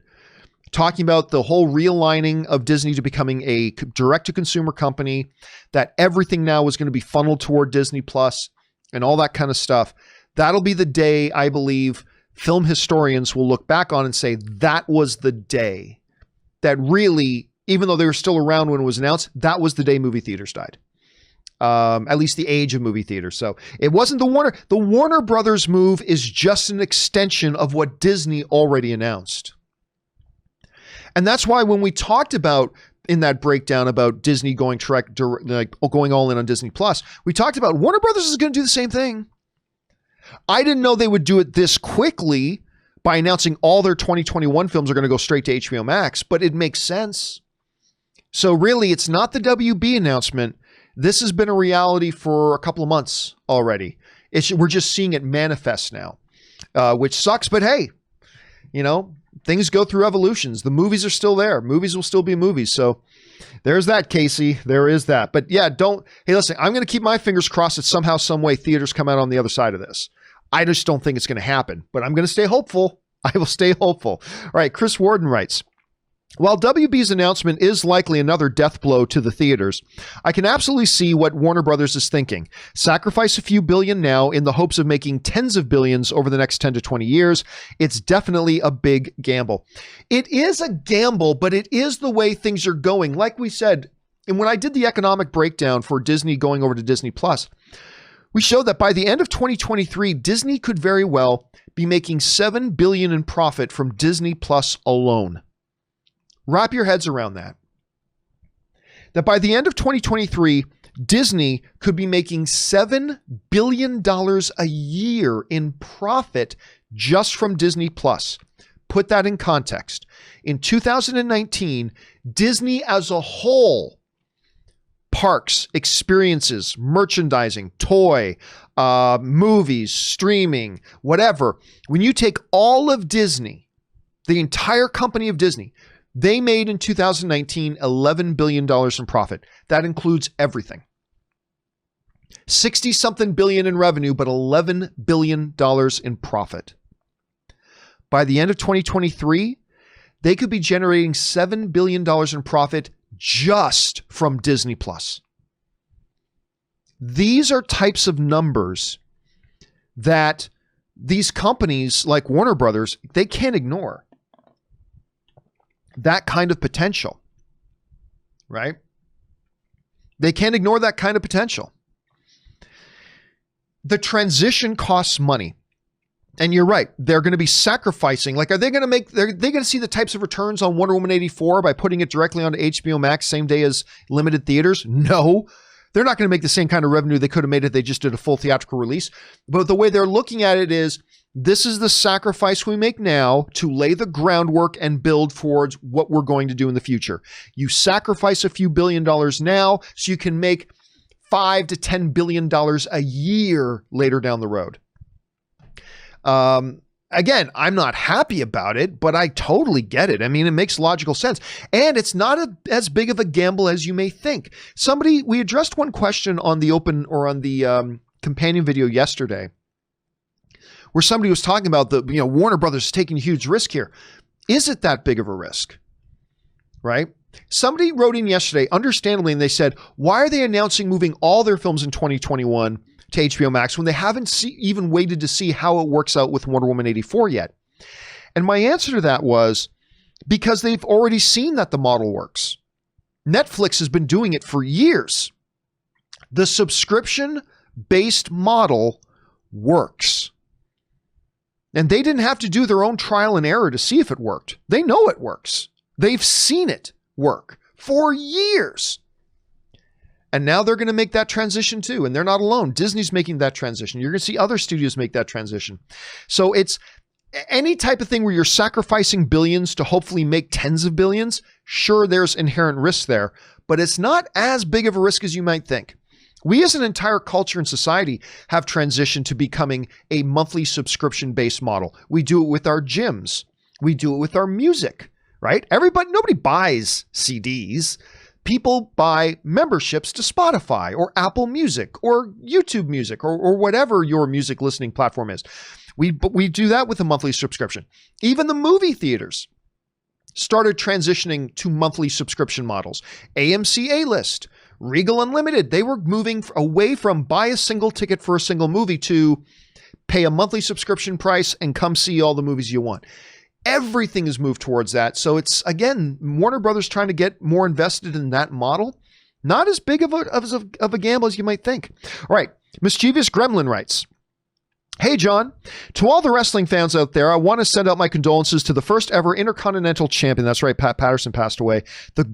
talking about the whole realigning of Disney to becoming a direct-to-consumer company, that everything now was going to be funneled toward Disney Plus. and all that kind of stuff. That'll be the day, I believe, film historians will look back on and say that was the day that really, even though they were still around when it was announced, that was the day movie theaters died. At least the age of movie theaters. So it wasn't the Warner. The Warner Brothers move is just an extension of what Disney already announced. And that's why when we talked about in that breakdown about Disney going going all in on Disney Plus, we talked about Warner Brothers is going to do the same thing. I didn't know they would do it this quickly by announcing all their 2021 films are going to go straight to HBO Max, but it makes sense. So really, it's not the WB announcement. This has been a reality for a couple of months already. We're just seeing it manifest now, which sucks. But hey, things go through evolutions. The movies are still there. Movies will still be movies. So there's that, Casey. There is that. But yeah, hey, listen, I'm going to keep my fingers crossed that somehow, some way theaters come out on the other side of this. I just don't think it's going to happen, but I'm going to stay hopeful. I will stay hopeful. All right. Chris Warden writes, while WB's announcement is likely another death blow to the theaters, I can absolutely see what Warner Brothers is thinking. Sacrifice a few billion now in the hopes of making tens of billions over the next 10 to 20 years. It's definitely a big gamble. It is a gamble, but it is the way things are going. Like we said, and when I did the economic breakdown for Disney going over to Disney Plus, we showed that by the end of 2023, Disney could very well be making $7 billion in profit from Disney Plus alone. Wrap your heads around that. That by the end of 2023, Disney could be making $7 billion a year in profit just from Disney Plus. Put that in context. In 2019, Disney as a whole, parks, experiences, merchandising, toy, movies, streaming, whatever. When you take all of Disney, the entire company of Disney, they made in 2019 $11 billion in profit. That includes everything. 60-something billion in revenue, but $11 billion in profit. By the end of 2023, they could be generating $7 billion in profit just from Disney Plus. These are types of numbers that these companies like Warner Brothers, they can't ignore. That kind of potential, right? They can't ignore that kind of potential. The transition costs money. And you're right. They're going to be sacrificing. Like, are they going to see the types of returns on Wonder Woman 84 by putting it directly onto HBO Max same day as limited theaters? No. They're not going to make the same kind of revenue they could have made if they just did a full theatrical release. But the way they're looking at it is, this is the sacrifice we make now to lay the groundwork and build towards what we're going to do in the future. You sacrifice a few $1 billion now so you can make $5 to $10 billion a year later down the road. Again, I'm not happy about it, but I totally get it. I mean, it makes logical sense. And it's not as big of a gamble as you may think. We addressed one question on the on the companion video yesterday, where somebody was talking about Warner Brothers is taking a huge risk here. Is it that big of a risk? Right? Somebody wrote in yesterday, understandably, and they said, why are they announcing moving all their films in 2021 to HBO Max when they haven't even waited to see how it works out with Wonder Woman 84 yet? And my answer to that was, because they've already seen that the model works. Netflix has been doing it for years. The subscription-based model works. And they didn't have to do their own trial and error to see if it worked. They know it works. They've seen it work for years. And now they're going to make that transition too. And they're not alone. Disney's making that transition. You're going to see other studios make that transition. So it's any type of thing where you're sacrificing billions to hopefully make tens of billions. Sure, there's inherent risk there, but it's not as big of a risk as you might think. We as an entire culture and society have transitioned to becoming a monthly subscription-based model. We do it with our gyms. We do it with our music, right? Nobody buys CDs. People buy memberships to Spotify or Apple Music or YouTube Music or whatever your music listening platform is. We do that with a monthly subscription. Even the movie theaters started transitioning to monthly subscription models. AMC A-List, Regal Unlimited, they were moving away from buy a single ticket for a single movie to pay a monthly subscription price and come see all the movies you want. Everything has moved towards that. So it's, again, Warner Brothers trying to get more invested in that model. Not as big of a gamble as you might think. All right. Mischievous Gremlin writes, hey, John, to all the wrestling fans out there, I want to send out my condolences to the first ever Intercontinental Champion. That's right, Pat Patterson passed away. The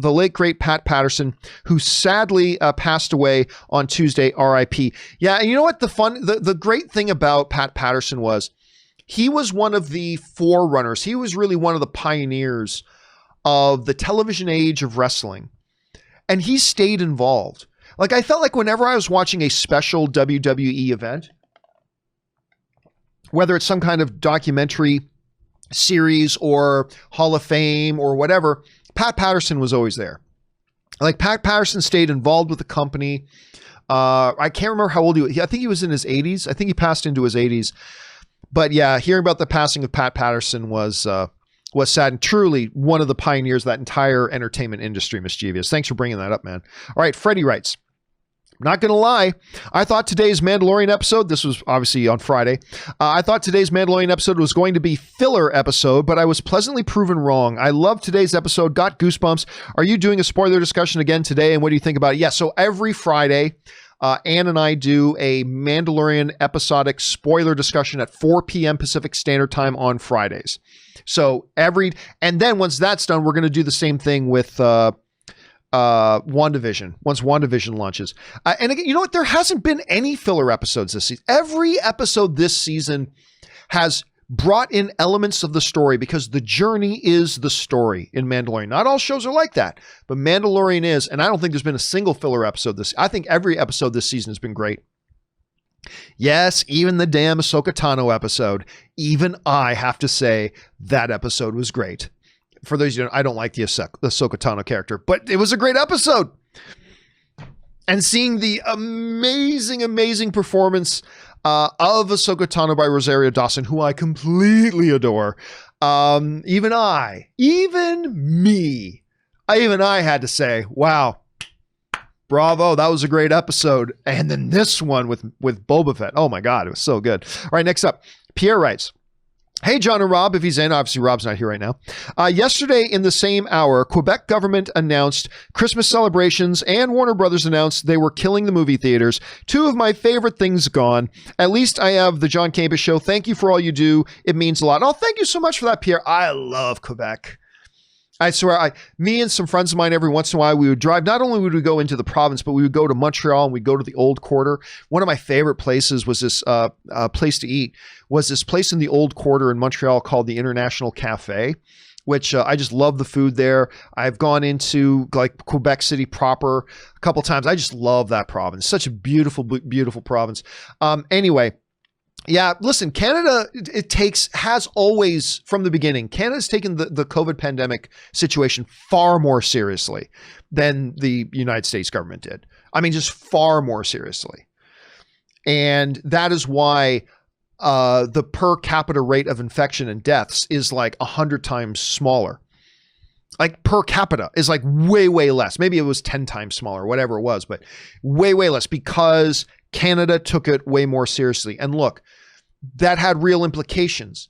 late, great Pat Patterson, who sadly passed away on Tuesday, RIP. Yeah, and you know what? The great thing about Pat Patterson was he was one of the forerunners. He was really one of the pioneers of the television age of wrestling. And he stayed involved. Like, I felt like whenever I was watching a special WWE event, whether it's some kind of documentary series or Hall of Fame or whatever, Pat Patterson was always there. Like, Pat Patterson stayed involved with the company. I can't remember how old he was. I think he was in his 80s. I think he passed into his 80s. But yeah, hearing about the passing of Pat Patterson was sad, and truly one of the pioneers of that entire entertainment industry, Mischievous. Thanks for bringing that up, man. All right, Freddie writes, not going to lie, I thought today's Mandalorian episode, this was obviously on Friday, I thought today's Mandalorian episode was going to be filler episode, but I was pleasantly proven wrong. I love today's episode, got goosebumps. Are you doing a spoiler discussion again today, and what do you think about it? Yeah, so every Friday, Ann and I do a Mandalorian episodic spoiler discussion at 4 p.m. Pacific Standard Time on Fridays. So and then once that's done, we're going to do the same thing with WandaVision, once WandaVision launches. And again, you know what? There hasn't been any filler episodes this season. Every episode this season has brought in elements of the story because the journey is the story in Mandalorian. Not all shows are like that, but Mandalorian is, and I don't think there's been a single filler episode I think every episode this season has been great. Yes, even the damn Ahsoka Tano episode, even I have to say that episode was great. For those you don't, I don't like the Ahsoka Tano character, but it was a great episode. And seeing the amazing performance of Ahsoka Tano by Rosario Dawson, who I completely adore, even I had to say, wow, bravo, that was a great episode. And then this one with Boba Fett, oh my God, it was so good. All right, next up, Pierre writes, hey, John and Rob, if he's in. Obviously, Rob's not here right now. Yesterday, in the same hour, Quebec government announced Christmas celebrations, and Warner Brothers announced they were killing the movie theaters. Two of my favorite things gone. At least I have the John Campea Show. Thank you for all you do. It means a lot. Oh, thank you so much for that, Pierre. I love Quebec. I swear, me and some friends of mine, every once in a while, we would drive. Not only would we go into the province, but we would go to Montreal and we'd go to the Old Quarter. One of my favorite places was this place to eat. Was this place in the Old Quarter in Montreal called the International Cafe, which I just love the food there. I've gone into like Quebec City proper a couple times. I just love that province. Such a beautiful, beautiful province. Anyway. Yeah, listen, Canada, has always, from the beginning, Canada's taken the COVID pandemic situation far more seriously than the United States government did. I mean, just far more seriously. And that is why the per capita rate of infection and deaths is like 100 times smaller. Like per capita is like way less. Maybe it was 10 times smaller, whatever it was, but way less because Canada took it way more seriously. And look, that had real implications.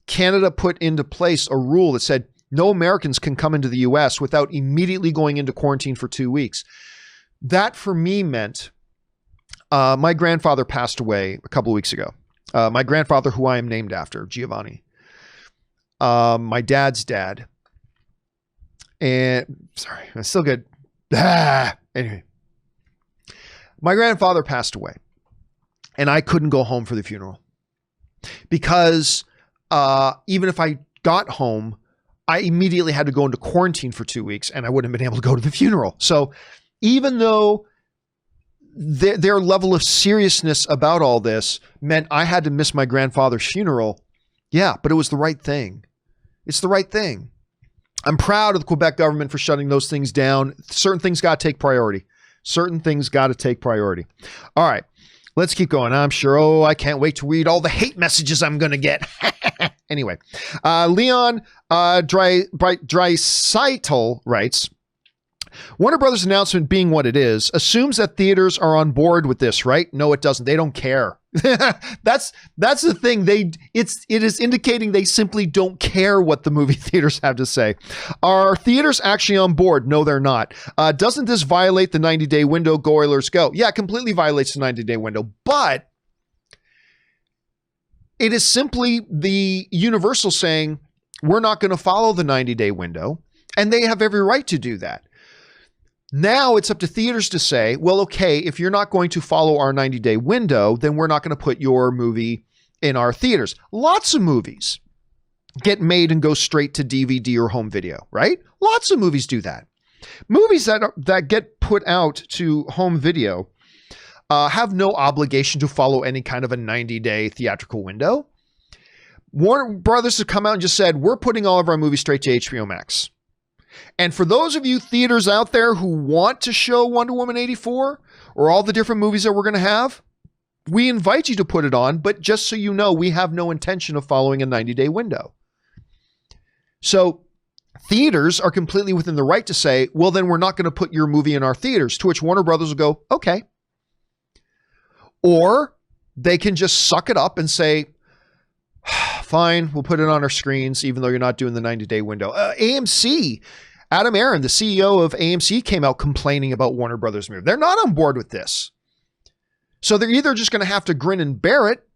Canada put into place a rule that said no Americans can come into the US without immediately going into quarantine for 2 weeks. That for me meant my grandfather passed away a couple of weeks ago. My grandfather, who I am named after, Giovanni. My dad's dad. And sorry, I'm still good. Anyway, my grandfather passed away and I couldn't go home for the funeral because even if I got home, I immediately had to go into quarantine for 2 weeks and I wouldn't have been able to go to the funeral. So even though their level of seriousness about all this meant I had to miss my grandfather's funeral, yeah, but it was the right thing. It's the right thing. I'm proud of the Quebec government for shutting those things down. Certain things got to take priority. Certain things got to take priority. All right, let's keep going. I'm sure. Oh, I can't wait to read all the hate messages I'm going to get. Anyway, Leon Dreisaitl writes, Warner Brothers' announcement being what it is assumes that theaters are on board with this, right? No, it doesn't. They don't care. That's the thing. It is indicating they simply don't care what the movie theaters have to say. Are theaters actually on board? No, they're not. Doesn't this violate the 90-day window? Go Oilers, go. Yeah, it completely violates the 90-day window, but it is simply the Universal saying, we're not going to follow the 90-day window, and they have every right to do that. Now it's up to theaters to say, well, okay, if you're not going to follow our 90-day window, then we're not going to put your movie in our theaters. Lots of movies get made and go straight to DVD or home video, right? Lots of movies do that. Movies that get put out to home video have no obligation to follow any kind of a 90-day theatrical window. Warner Brothers have come out and just said, we're putting all of our movies straight to HBO Max. And for those of you theaters out there who want to show Wonder Woman 84 or all the different movies that we're going to have, we invite you to put it on, but just so you know, we have no intention of following a 90-day window. So theaters are completely within the right to say, well, then we're not going to put your movie in our theaters, to which Warner Brothers will go, okay. Or they can just suck it up and say, fine, we'll put it on our screens, even though you're not doing the 90-day window. AMC, Adam Aron, the CEO of AMC, came out complaining about Warner Brothers' move. They're not on board with this. So they're either just going to have to grin and bear it,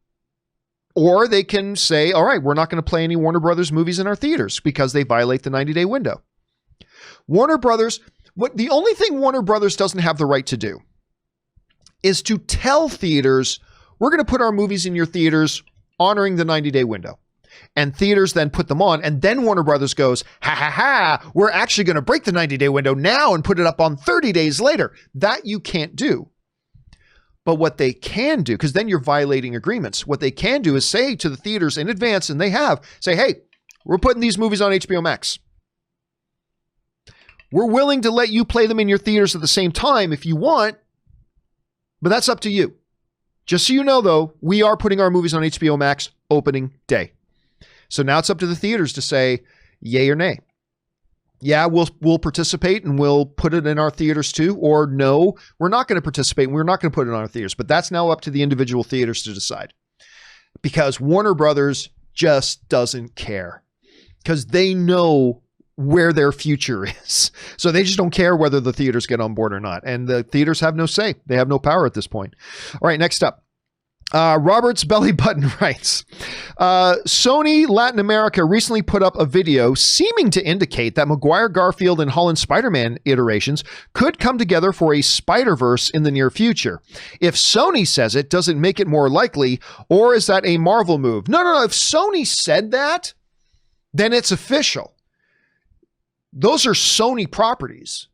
or they can say, all right, we're not going to play any Warner Brothers movies in our theaters because they violate the 90-day window. Warner Brothers, the only thing Warner Brothers doesn't have the right to do is to tell theaters, we're going to put our movies in your theaters honoring the 90-day window. And theaters then put them on, and then Warner Brothers goes, ha ha ha, we're actually going to break the 90-day window now and put it up on 30 days later. That you can't do. But what they can do, because then you're violating agreements, what they can do is say to the theaters in advance, and they have, say, hey, we're putting these movies on HBO Max. We're willing to let you play them in your theaters at the same time if you want, but that's up to you. Just so you know, though, we are putting our movies on HBO Max opening day. So now it's up to the theaters to say yay or nay. Yeah, we'll participate and we'll put it in our theaters too, or no, we're not going to participate and we're not going to put it on our theaters. But that's now up to the individual theaters to decide, because Warner Brothers just doesn't care, because they know where their future is. So they just don't care whether the theaters get on board or not. And the theaters have no say. They have no power at this point. All right, next up. Robert's Belly Button writes, Sony Latin America recently put up a video seeming to indicate that Maguire, Garfield, and Holland Spider-Man iterations could come together for a Spider-Verse in the near future. If Sony says it, does it make it more likely, or is that a Marvel move? No. If Sony said that, then it's official. Those are Sony properties.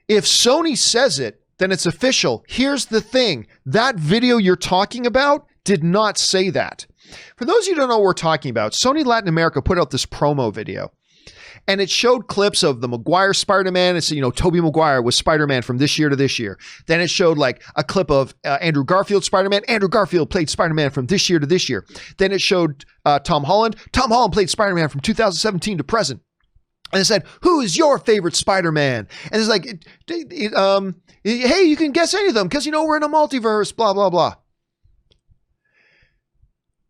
If Sony says it, then it's official. Here's the thing. That video you're talking about did not say that. For those of you who don't know what we're talking about, Sony Latin America put out this promo video, and it showed clips of the Maguire Spider-Man. It's, Tobey Maguire was Spider-Man from this year to this year. Then it showed like a clip of Andrew Garfield Spider-Man. Andrew Garfield played Spider-Man from this year to this year. Then it showed Tom Holland. Tom Holland played Spider-Man from 2017 to present. And it said, who is your favorite Spider-Man? And it's like, hey, you can guess any of them because, we're in a multiverse, blah, blah, blah.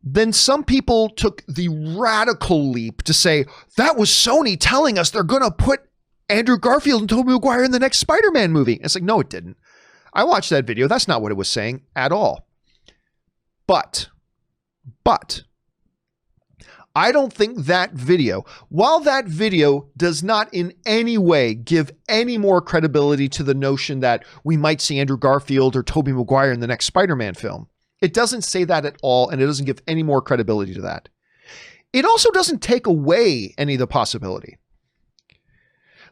Then some people took the radical leap to say, that was Sony telling us they're going to put Andrew Garfield and Tobey Maguire in the next Spider-Man movie. And it's like, no, it didn't. I watched that video. That's not what it was saying at all. But, I don't think that video, while that video does not in any way give any more credibility to the notion that we might see Andrew Garfield or Tobey Maguire in the next Spider-Man film, it doesn't say that at all, and it doesn't give any more credibility to that. It also doesn't take away any of the possibility.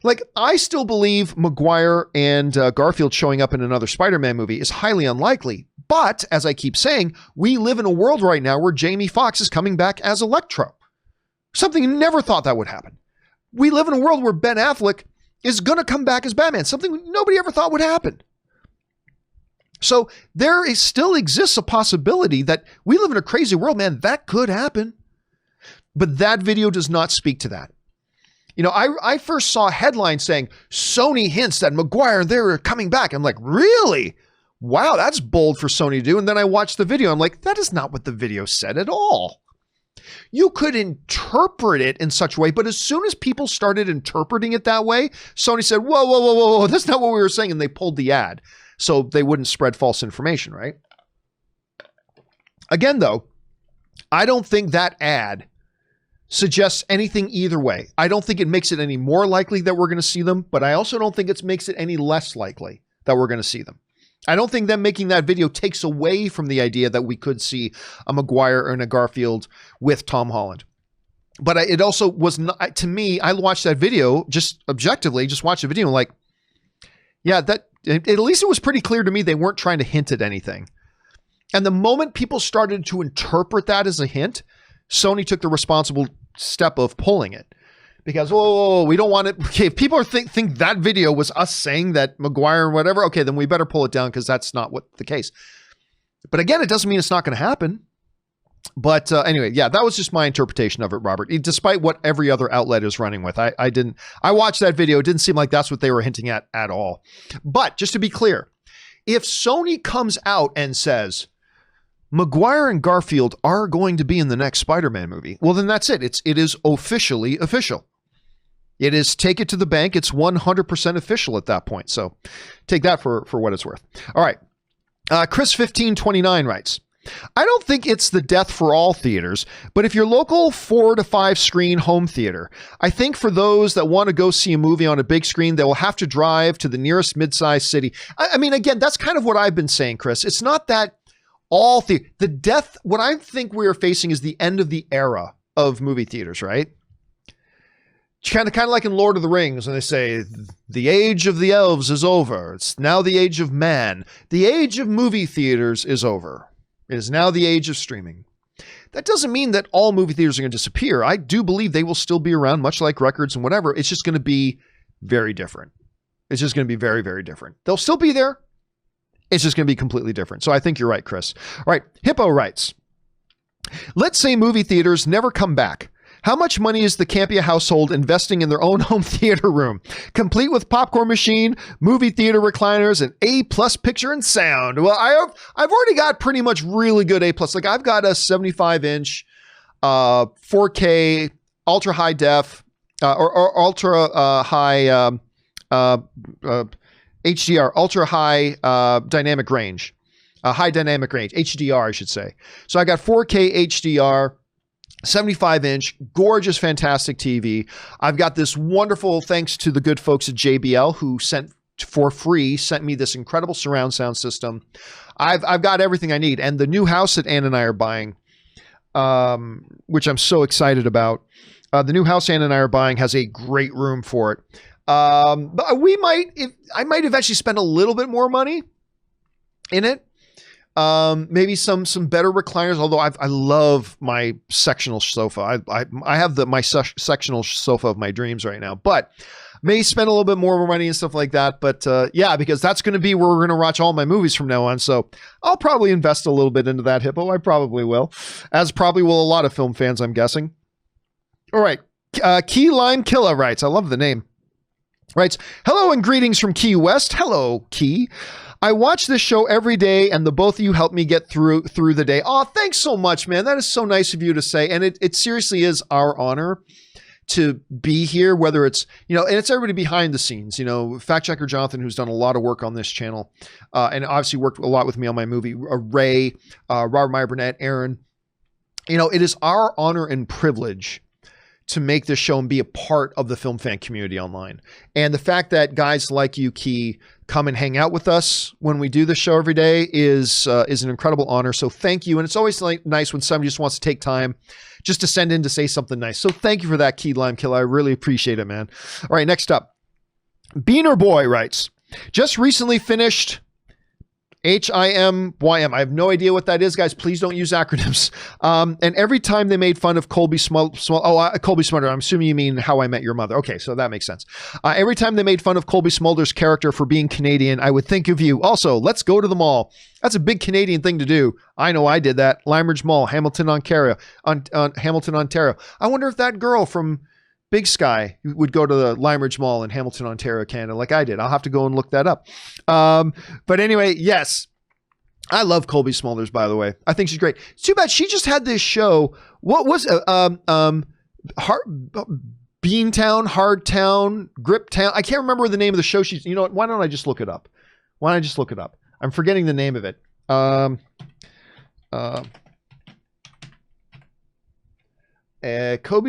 Like, I still believe Maguire and Garfield showing up in another Spider-Man movie is highly unlikely. But, as I keep saying, we live in a world right now where Jamie Foxx is coming back as Electro. Something you never thought that would happen. We live in a world where Ben Affleck is going to come back as Batman. Something nobody ever thought would happen. So there still exists a possibility that we live in a crazy world, man. That could happen. But that video does not speak to that. You know, I first saw headlines saying Sony hints that Maguire, they're coming back. I'm like, really? Wow, that's bold for Sony to do. And then I watched the video. I'm like, that is not what the video said at all. You could interpret it in such a way, but as soon as people started interpreting it that way, Sony said, whoa, whoa, whoa, whoa, whoa, that's not what we were saying. And they pulled the ad so they wouldn't spread false information, right? Again, though, I don't think that ad suggests anything either way. I don't think it makes it any more likely that we're going to see them, but I also don't think it makes it any less likely that we're going to see them. I don't think them making that video takes away from the idea that we could see a Maguire and a Garfield with Tom Holland. But it also was not, to me, I watched that video just objectively, just watched the video and like, yeah, that at least it was pretty clear to me they weren't trying to hint at anything. And the moment people started to interpret that as a hint, Sony took the responsible step of pulling it. Because, oh, we don't want it. Okay, if people think that video was us saying that Maguire or whatever, okay, then we better pull it down because that's not what the case. But again, it doesn't mean it's not going to happen. But anyway, yeah, that was just my interpretation of it, Robert. Despite what every other outlet is running with, I watched that video. It didn't seem like that's what they were hinting at all. But just to be clear, if Sony comes out and says, Maguire and Garfield are going to be in the next Spider-Man movie, well, then that's it. It is officially official. It is take it to the bank. It's 100% official at that point. So take that for what it's worth. All right. Chris1529 writes, I don't think it's the death for all theaters, but if your local 4 to 5 screen home theater, I think for those that want to go see a movie on a big screen, they will have to drive to the nearest mid-sized city. I mean, again, that's kind of what I've been saying, Chris. It's not that all the death, what I think we're facing is the end of the era of movie theaters, right? Kind of like in Lord of the Rings when they say the age of the elves is over. It's now the age of man. The age of movie theaters is over. It is now the age of streaming. That doesn't mean that all movie theaters are going to disappear. I do believe they will still be around, much like records and whatever. It's just going to be very different. It's just going to be very, very different. They'll still be there. It's just going to be completely different. So I think you're right, Chris. All right. Hippo writes, let's say movie theaters never come back. How much money is the Campea household investing in their own home theater room, complete with popcorn machine, movie theater recliners, and A+ picture and sound? Well, I've already got pretty much really good A+. Like I've got a 75-inch 4K ultra high def or ultra high HDR, ultra high dynamic range, high dynamic range, HDR, I should say. So I got 4K HDR. 75-inch, gorgeous, fantastic TV. I've got this wonderful, thanks to the good folks at JBL who sent me this incredible surround sound system. I've got everything I need. And the new house that Ann and I are buying, which I'm so excited about, the new house Ann and I are buying has a great room for it. But I might eventually spend a little bit more money in it. Maybe some better recliners, although I love my sectional sofa. I have my sectional sofa of my dreams right now, but may spend a little bit more money and stuff like that. But yeah, because that's going to be where we're going to watch all my movies from now on. So I'll probably invest a little bit into that, Hippo. I probably will, as probably will a lot of film fans, I'm guessing. All right. Key Lime Killa writes, I love the name. Writes, hello and greetings from Key West. Hello, Key. I watch this show every day, and the both of you help me get through the day. Oh, thanks so much, man. That is so nice of you to say. And it seriously is our honor to be here, whether it's, and it's everybody behind the scenes, fact checker Jonathan, who's done a lot of work on this channel, and obviously worked a lot with me on my movie, Ray, Robert Meyer Burnett, Aaron. It is our honor and privilege to make this show and be a part of the film fan community online. And the fact that guys like you, Key, come and hang out with us when we do the show every day is an incredible honor. So thank you. And it's always nice when somebody just wants to take time just to send in to say something nice. So thank you for that, Key Lime Killer. I really appreciate it, man. All right, next up. Beaner Boy writes, just recently finished HIMYM. I have no idea what that is, guys. Please don't use acronyms. And every time they made fun of Colby Colby Smolder, I'm assuming you mean How I Met Your Mother. Okay, so that makes sense. Every time they made fun of Colby Smolder's character for being Canadian, I would think of you. Also, let's go to the mall. That's a big Canadian thing to do. I know I did that. Limeridge Mall, Hamilton, Ontario. I wonder if that girl from Big Sky would go to the Lime Ridge Mall in Hamilton, Ontario, Canada, like I did. I'll have to go and look that up. But anyway, yes. I love Colby Smulders, by the way. I think she's great. It's too bad she just had this show. What was Beantown, Hardtown, Griptown? I can't remember the name of the show. You know what? Why don't I just look it up? I'm forgetting the name of it. Colby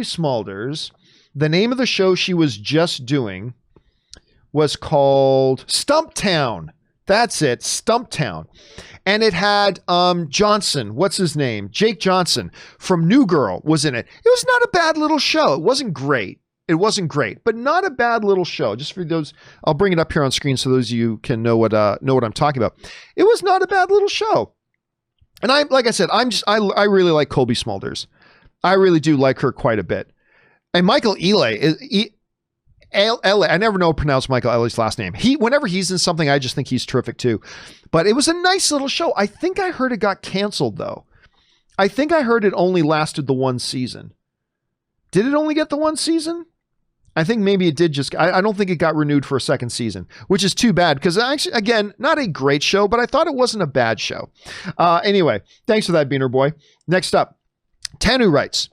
Smulders. The name of the show she was just doing was called Stumptown. That's it, Stumptown. And it had Johnson, what's his name? Jake Johnson from New Girl was in it. It was not a bad little show. It wasn't great, but not a bad little show. Just for those, I'll bring it up here on screen so those of you can know what I'm talking about. It was not a bad little show. And like I said, I really like Colby Smulders. I really do like her quite a bit. And Michael Ealy I never know how to pronounce Michael Ealy's last name. Whenever he's in something, I just think he's terrific too. But it was a nice little show. I think I heard it got canceled though. I think I heard it only lasted the one season. Did it only get the one season? I think maybe it did I don't think it got renewed for a second season, which is too bad because actually, again, not a great show, but I thought it wasn't a bad show. Anyway, thanks for that, Beaner Boy. Next up, Tanu writes,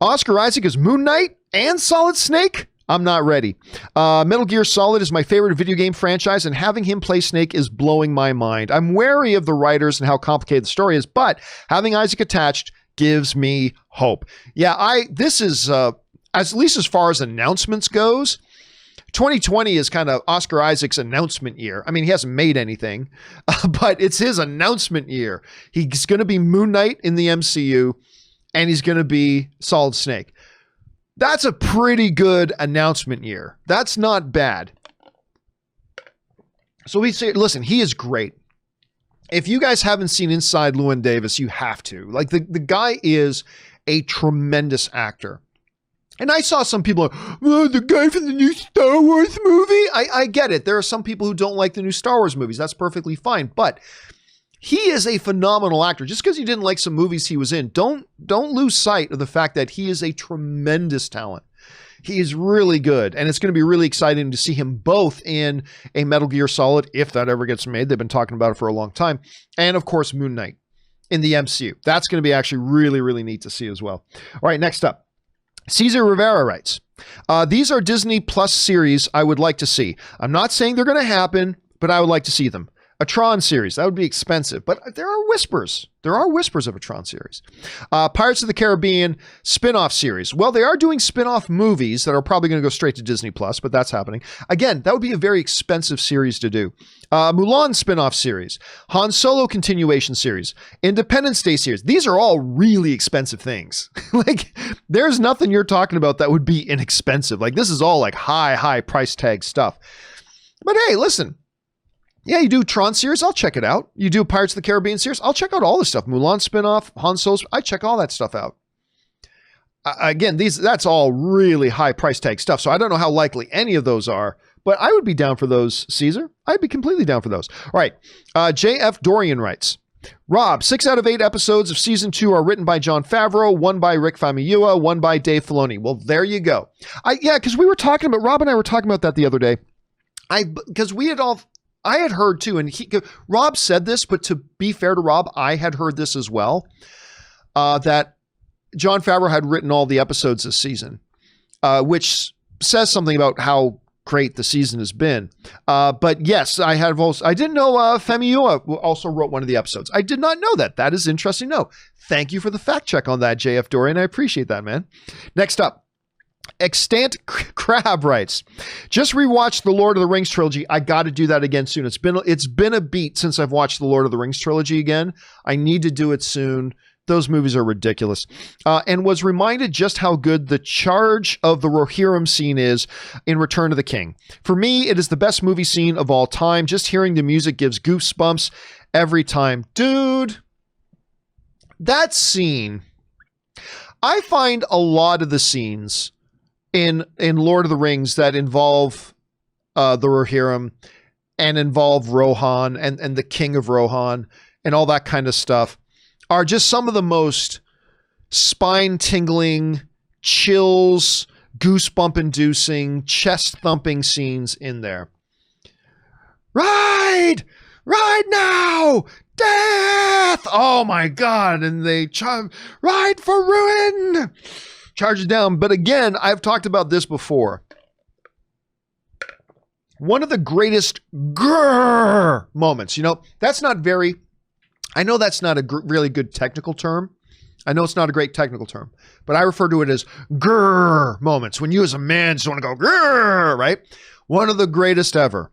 Oscar Isaac is Moon Knight and Solid Snake? I'm not ready. Metal Gear Solid is my favorite video game franchise, and having him play Snake is blowing my mind. I'm wary of the writers and how complicated the story is, but having Isaac attached gives me hope. Yeah, this is, at least as far as announcements goes, 2020 is kind of Oscar Isaac's announcement year. I mean, he hasn't made anything, but it's his announcement year. He's going to be Moon Knight in the MCU, and he's going to be Solid Snake. That's a pretty good announcement year. That's not bad. So we say, listen, he is great. If you guys haven't seen Inside Llewyn Davis, you have to. Like the guy is a tremendous actor. And I saw some people, the guy from the new Star Wars movie. I get it. There are some people who don't like the new Star Wars movies. That's perfectly fine. But he is a phenomenal actor. Just because you didn't like some movies he was in, don't lose sight of the fact that he is a tremendous talent. He is really good, and it's going to be really exciting to see him both in a Metal Gear Solid, if that ever gets made. They've been talking about it for a long time, and of course Moon Knight in the MCU. That's going to be actually really, really neat to see as well. All right, next up, Cesar Rivera writes, these are Disney Plus series I would like to see. I'm not saying they're going to happen, but I would like to see them. A Tron series, that would be expensive, but there are whispers. There are whispers of a Tron series. Pirates of the Caribbean spin-off series. Well, they are doing spin-off movies that are probably going to go straight to Disney Plus, but that's happening. Again, that would be a very expensive series to do. Mulan spin-off series. Han Solo continuation series. Independence Day series. These are all really expensive things. Like, there's nothing you're talking about that would be inexpensive. Like, this is all like high price tag stuff. But hey, listen. Yeah, you do Tron series, I'll check it out. You do Pirates of the Caribbean series, I'll check out all this stuff. Mulan spinoff, Han Solo, I check all that stuff out. Again, that's all really high price tag stuff, so I don't know how likely any of those are, but I would be down for those, Caesar. I'd be completely down for those. All right, JF Dorian writes, Rob, 6 out of 8 episodes of season 2 are written by Jon Favreau, 1 by Rick Famuyiwa, 1 by Dave Filoni. Well, there you go. Yeah, because Rob and I were talking about that the other day. Because I had heard too, and Rob said this, but to be fair to Rob, I had heard this as well, that Jon Favreau had written all the episodes this season, which says something about how great the season has been. But yes, I didn't know Famuyiwa also wrote one of the episodes. I did not know that. That is interesting to know. Thank you for the fact check on that, JF Dorian. I appreciate that, man. Next up. Extant Crab writes, just rewatched the Lord of the Rings trilogy. I got to do that again soon. It's been a beat since I've watched the Lord of the Rings trilogy again. I need to do it soon. Those movies are ridiculous. And was reminded just how good the charge of the Rohirrim scene is in Return of the King. For me, it is the best movie scene of all time. Just hearing the music gives goosebumps every time. Dude, that scene, I find a lot of the scenes in Lord of the Rings that involve the Rohirrim and involve Rohan and the King of Rohan and all that kind of stuff are just some of the most spine-tingling, chills, goosebump inducing, chest thumping scenes in there. Ride now, death. Oh my God. And they ride for ruin, charges down. But again, I've talked about this before. One of the greatest grrr moments, that's not very, I know that's not a really good technical term. I know it's not a great technical term, but I refer to it as grrr moments. When you as a man just want to go grrr, right? One of the greatest ever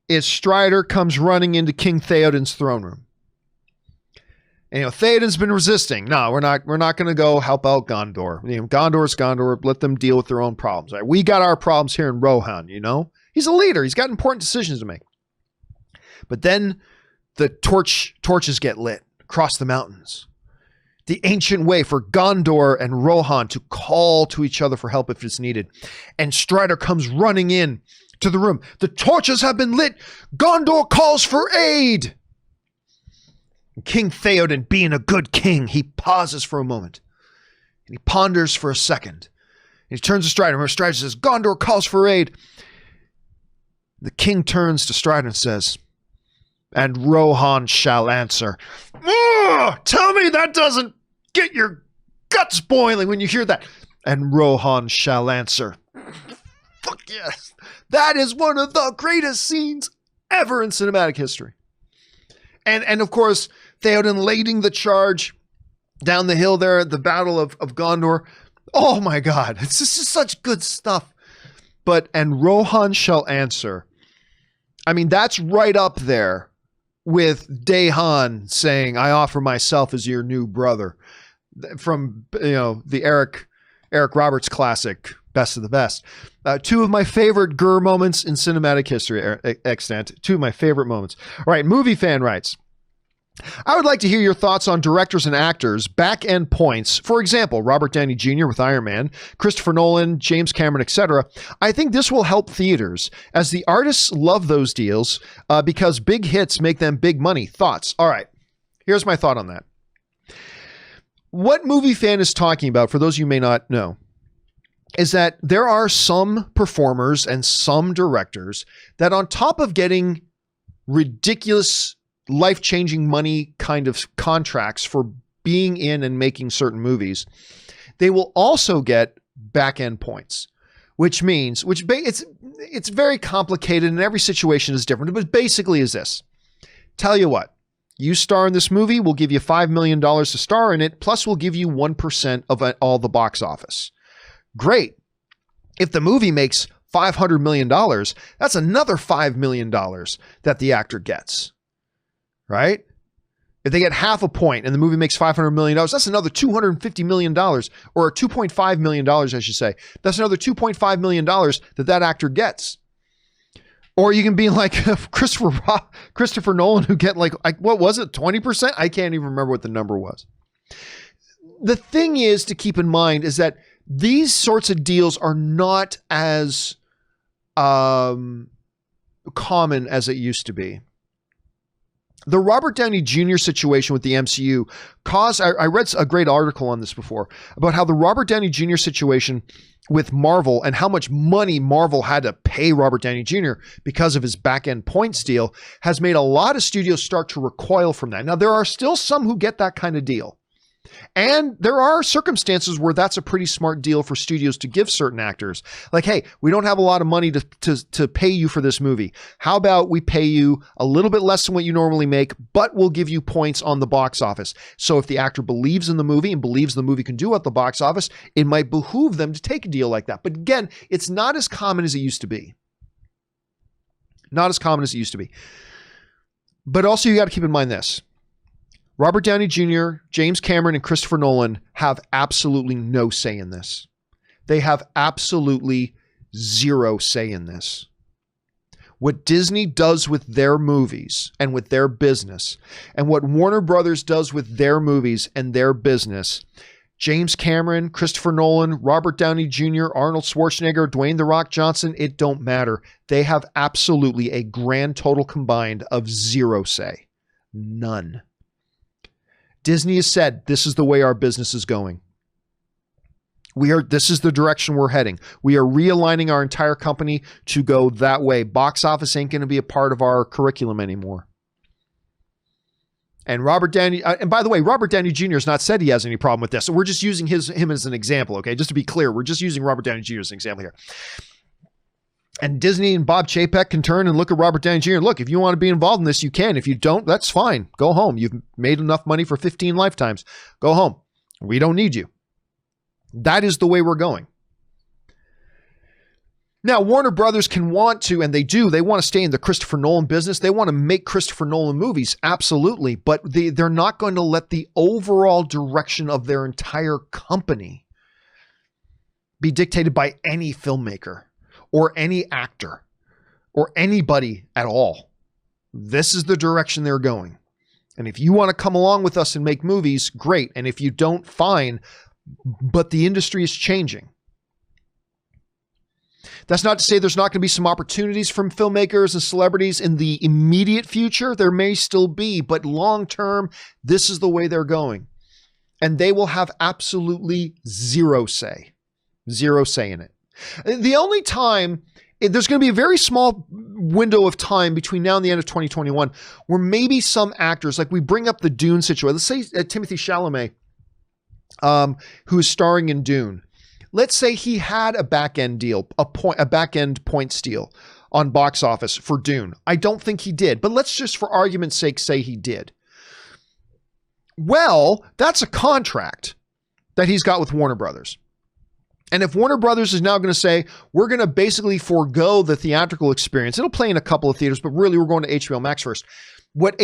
is Strider comes running into King Theoden's throne room. And, Theoden's been resisting. No, we're not going to go help out Gondor. Gondor's Gondor. Let them deal with their own problems. Right? We got our problems here in Rohan, He's a leader. He's got important decisions to make. But then the torches get lit across the mountains. The ancient way for Gondor and Rohan to call to each other for help if it's needed. And Strider comes running in to the room. The torches have been lit. Gondor calls for aid. King Theoden, being a good king, he pauses for a moment. And he ponders for a second. And he turns to Strider. And Strider says, Gondor calls for aid. The king turns to Strider and says, and Rohan shall answer. Tell me that doesn't get your guts boiling when you hear that. And Rohan shall answer. Fuck yes. That is one of the greatest scenes ever in cinematic history. And of course, Theoden leading the charge down the hill there at the Battle of Gondor. Oh my God. It's just such good stuff. And Rohan shall answer. I mean, that's right up there with Dahan saying, I offer myself as your new brother, from, the Eric Roberts classic, Best of the Best. Two of my favorite grr moments in cinematic history extant. Two of my favorite moments. All right. Movie Fan writes, I would like to hear your thoughts on directors and actors' back-end points. For example, Robert Downey Jr. with Iron Man, Christopher Nolan, James Cameron, etc. I think this will help theaters, as the artists love those deals because big hits make them big money. Thoughts? All right, here's my thought on that. What Movie Fan is talking about, for those of you who may not know, is that there are some performers and some directors that, on top of getting ridiculous life-changing money kind of contracts for being in and making certain movies, they will also get back-end points, which means, it's very complicated and every situation is different, but basically is this. Tell you what, you star in this movie, we'll give you $5 million to star in it, plus we'll give you 1% of all the box office. Great. If the movie makes $500 million, that's another $5 million that the actor gets. Right? If they get half a point and the movie makes $500 million, that's another $250 million, or $2.5 million, I should say. That's another $2.5 million that actor gets. Or you can be like Christopher Nolan, who get what was it, 20%? I can't even remember what the number was. The thing is to keep in mind is that these sorts of deals are not as common as it used to be. The Robert Downey Jr. situation with the MCU caused, I read a great article on this before, about how the Robert Downey Jr. situation with Marvel and how much money Marvel had to pay Robert Downey Jr. because of his back-end points deal has made a lot of studios start to recoil from that. Now, there are still some who get that kind of deal. And there are circumstances where that's a pretty smart deal for studios to give certain actors. Like, hey, we don't have a lot of money to pay you for this movie. How about we pay you a little bit less than what you normally make, but we'll give you points on the box office. So if the actor believes in the movie and believes the movie can do at the box office, it might behoove them to take a deal like that. But again, it's not as common as it used to be. Not as common as it used to be. But also you got to keep in mind this. Robert Downey Jr., James Cameron, and Christopher Nolan have absolutely no say in this. They have absolutely zero say in this. What Disney does with their movies and with their business, and what Warner Brothers does with their movies and their business, James Cameron, Christopher Nolan, Robert Downey Jr., Arnold Schwarzenegger, Dwayne "The Rock" Johnson, it don't matter. They have absolutely a grand total combined of zero say. None. Disney has said, this is the way our business is going. This is the direction we're heading. We are realigning our entire company to go that way. Box office ain't going to be a part of our curriculum anymore. And and by the way, Robert Downey Jr. has not said he has any problem with this. So we're just using him as an example, okay? Just to be clear, we're just using Robert Downey Jr. as an example here. And Disney and Bob Chapek can turn and look at Robert Downey Jr. Look, if you want to be involved in this, you can. If you don't, that's fine. Go home. You've made enough money for 15 lifetimes. Go home. We don't need you. That is the way we're going. Now, Warner Brothers can want to, and they do, they want to stay in the Christopher Nolan business. They want to make Christopher Nolan movies, absolutely. But they're not going to let the overall direction of their entire company be dictated by any filmmaker or any actor or anybody at all. This is the direction they're going. And if you want to come along with us and make movies, great. And if you don't, fine. But the industry is changing. That's not to say there's not going to be some opportunities from filmmakers and celebrities in the immediate future. There may still be, but long term, this is the way they're going. And they will have absolutely zero say in it. The only time, there's going to be a very small window of time between now and the end of 2021 where maybe some actors, like we bring up the Dune situation. Let's say Timothée Chalamet, who is starring in Dune. Let's say he had a back-end deal, a back-end points deal on box office for Dune. I don't think he did, but let's just for argument's sake say he did. Well, that's a contract that he's got with Warner Brothers. And if Warner Brothers is now going to say, we're going to basically forego the theatrical experience, it'll play in a couple of theaters, but really we're going to HBO Max first. What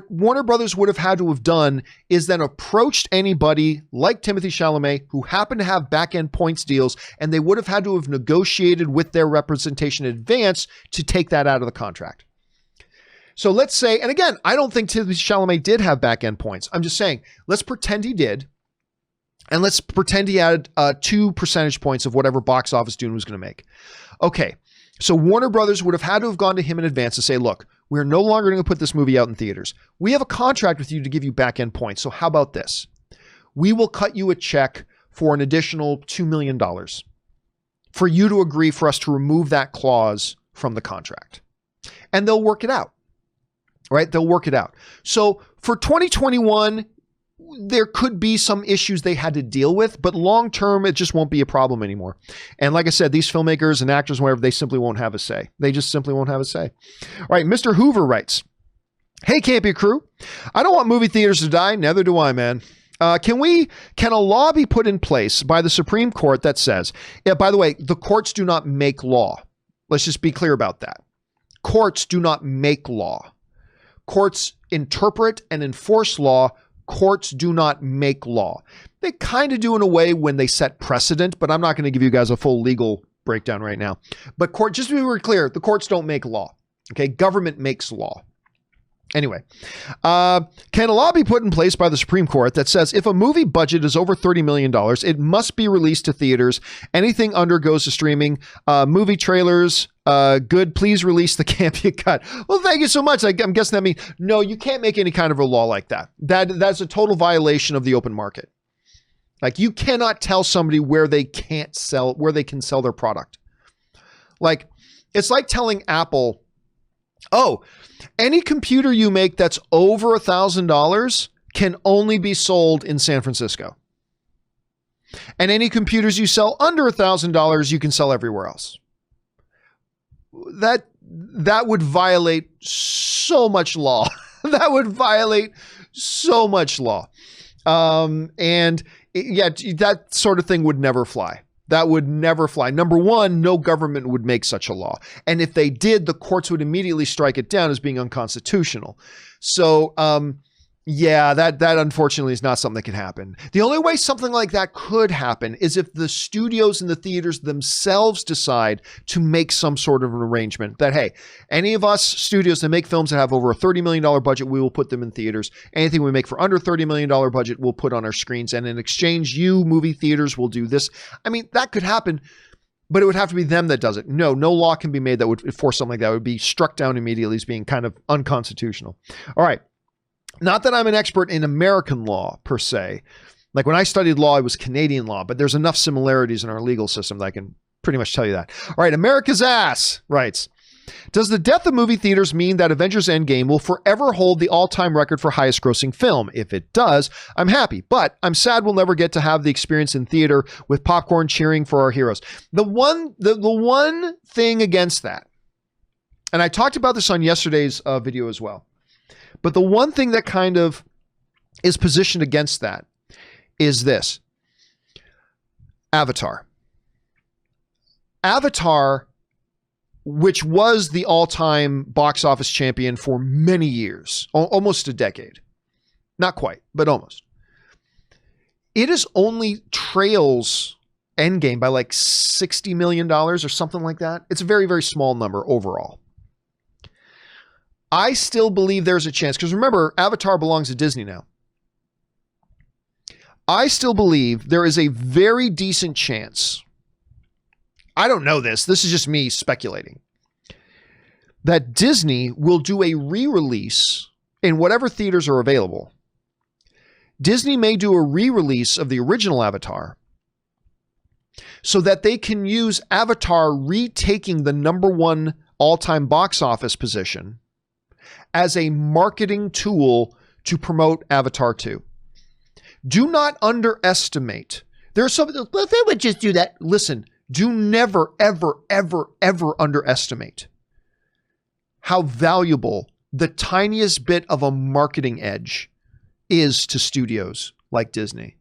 Warner Brothers would have had to have done is then approached anybody like Timothée Chalamet who happened to have back-end points deals, and they would have had to have negotiated with their representation in advance to take that out of the contract. So let's say, and again, I don't think Timothée Chalamet did have back-end points. I'm just saying, let's pretend he did, and let's pretend he added 2 percentage points of whatever box office Dune was going to make. Okay, so Warner Brothers would have had to have gone to him in advance to say, look, we're no longer going to put this movie out in theaters. We have a contract with you to give you back-end points. So how about this? We will cut you a check for an additional $2 million for you to agree for us to remove that clause from the contract. And they'll work it out, right? They'll work it out. So for 2021, there could be some issues they had to deal with, but long-term, it just won't be a problem anymore. And like I said, these filmmakers and actors, whatever, they simply won't have a say. They just simply won't have a say. All right, Mr. Hoover writes, hey, Campea crew, I don't want movie theaters to die. Neither do I, man. Can a law be put in place by the Supreme Court that says, by the way, the courts do not make law. Let's just be clear about that. Courts do not make law. Courts interpret and enforce law. Courts do not make law. They kind of do in a way when they set precedent, but I'm not going to give you guys a full legal breakdown right now. But just to be very clear, the courts don't make law. Okay, government makes law. Anyway, can a law be put in place by the Supreme Court that says if a movie budget is over $30 million, it must be released to theaters. Anything under goes to streaming. Movie trailers, good, please release the Campea cut. Well, thank you so much. I'm guessing that means, no, you can't make any kind of a law like that. That's a total violation of the open market. Like, you cannot tell somebody where they can sell their product. Like, it's like telling Apple, oh, any computer you make that's over $1,000 can only be sold in San Francisco. And any computers you sell under $1,000, you can sell everywhere else. That would violate so much law. That would violate so much law. That sort of thing would never fly. That would never fly. Number one, no government would make such a law. And if they did, the courts would immediately strike it down as being unconstitutional. So, that unfortunately is not something that can happen. The only way something like that could happen is if the studios and the theaters themselves decide to make some sort of an arrangement that, hey, any of us studios that make films that have over a $30 million budget, we will put them in theaters. Anything we make for under $30 million budget, we'll put on our screens. And in exchange, you movie theaters will do this. I mean, that could happen, but it would have to be them that does it. No law can be made that would force something like that. It would be struck down immediately as being kind of unconstitutional. All right. Not that I'm an expert in American law per se, Like when I studied law, it was Canadian law, but there's enough similarities in our legal system that I can pretty much tell you that. All right, America's Ass writes, does the death of movie theaters mean that Avengers Endgame will forever hold the all-time record for highest grossing film? If it does, I'm happy, but I'm sad we'll never get to have the experience in theater with popcorn cheering for our heroes. The one thing against that, and I talked about this on yesterday's video as well, but the one thing that kind of is positioned against that is this. Avatar, which was the all-time box office champion for many years, almost a decade. Not quite, but almost. It is only trails Endgame by like $60 million or something like that. It's a very, very small number overall. I still believe there's a chance, because remember, Avatar belongs to Disney now. I still believe there is a very decent chance, I don't know this is just me speculating, that Disney will do a re-release in whatever theaters are available. Disney may do a re-release of the original Avatar so that they can use Avatar retaking the #1 all-time box office position as a marketing tool to promote Avatar 2. Do not underestimate. There are some, well, if they would just do that, listen, do never, ever, ever, ever underestimate how valuable the tiniest bit of a marketing edge is to studios like Disney.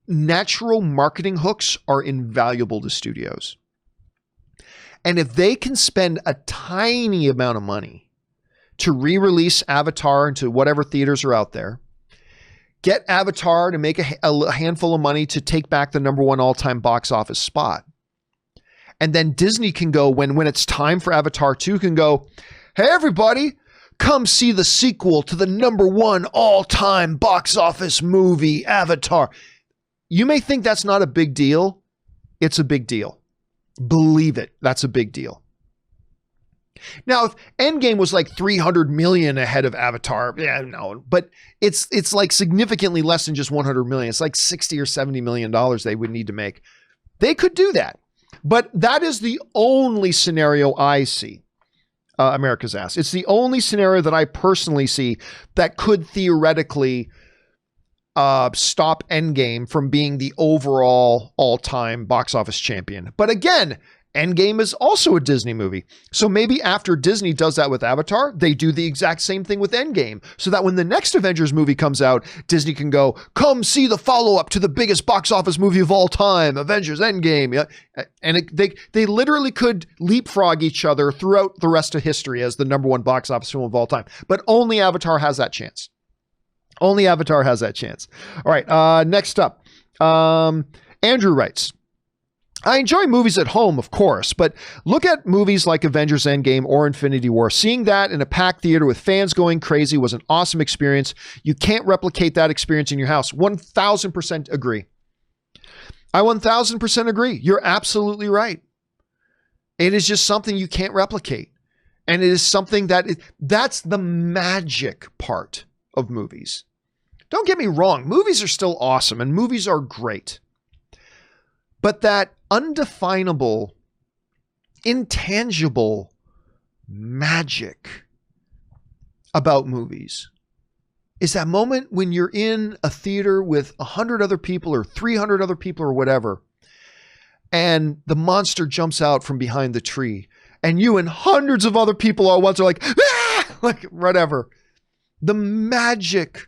Natural marketing hooks are invaluable to studios. And if they can spend a tiny amount of money to re-release Avatar into whatever theaters are out there, get Avatar to make a handful of money to take back the #1 all-time box office spot. And then Disney can go, when it's time for Avatar 2, can go, hey, everybody, come see the sequel to the #1 all-time box office movie, Avatar. You may think that's not a big deal. It's a big deal. Believe it. That's a big deal. Now, if Endgame was like 300 million ahead of Avatar, yeah, no, but it's like significantly less than just 100 million. It's like 60 or 70 million dollars they would need to make. They could do that, but that is the only scenario I see. America's Ass. It's the only scenario that I personally see that could theoretically stop Endgame from being the overall all-time box office champion. But again, Endgame is also a Disney movie. So maybe after Disney does that with Avatar, they do the exact same thing with Endgame, so that when the next Avengers movie comes out, Disney can go, come see the follow-up to the biggest box office movie of all time, Avengers Endgame. And they literally could leapfrog each other throughout the rest of history as the #1 box office film of all time. But only Avatar has that chance. Only Avatar has that chance. All right, next up. Andrew writes, I enjoy movies at home, of course, but look at movies like Avengers Endgame or Infinity War. Seeing that in a packed theater with fans going crazy was an awesome experience. You can't replicate that experience in your house. 1000% agree. I 1000% agree. You're absolutely right. It is just something you can't replicate. And it is something that's the magic part of movies. Don't get me wrong. Movies are still awesome and movies are great. But that undefinable, intangible magic about movies is that moment when you're in a theater with 100 other people or 300 other people or whatever, and the monster jumps out from behind the tree, and you and hundreds of other people all at once are like, ah! Like whatever. The magic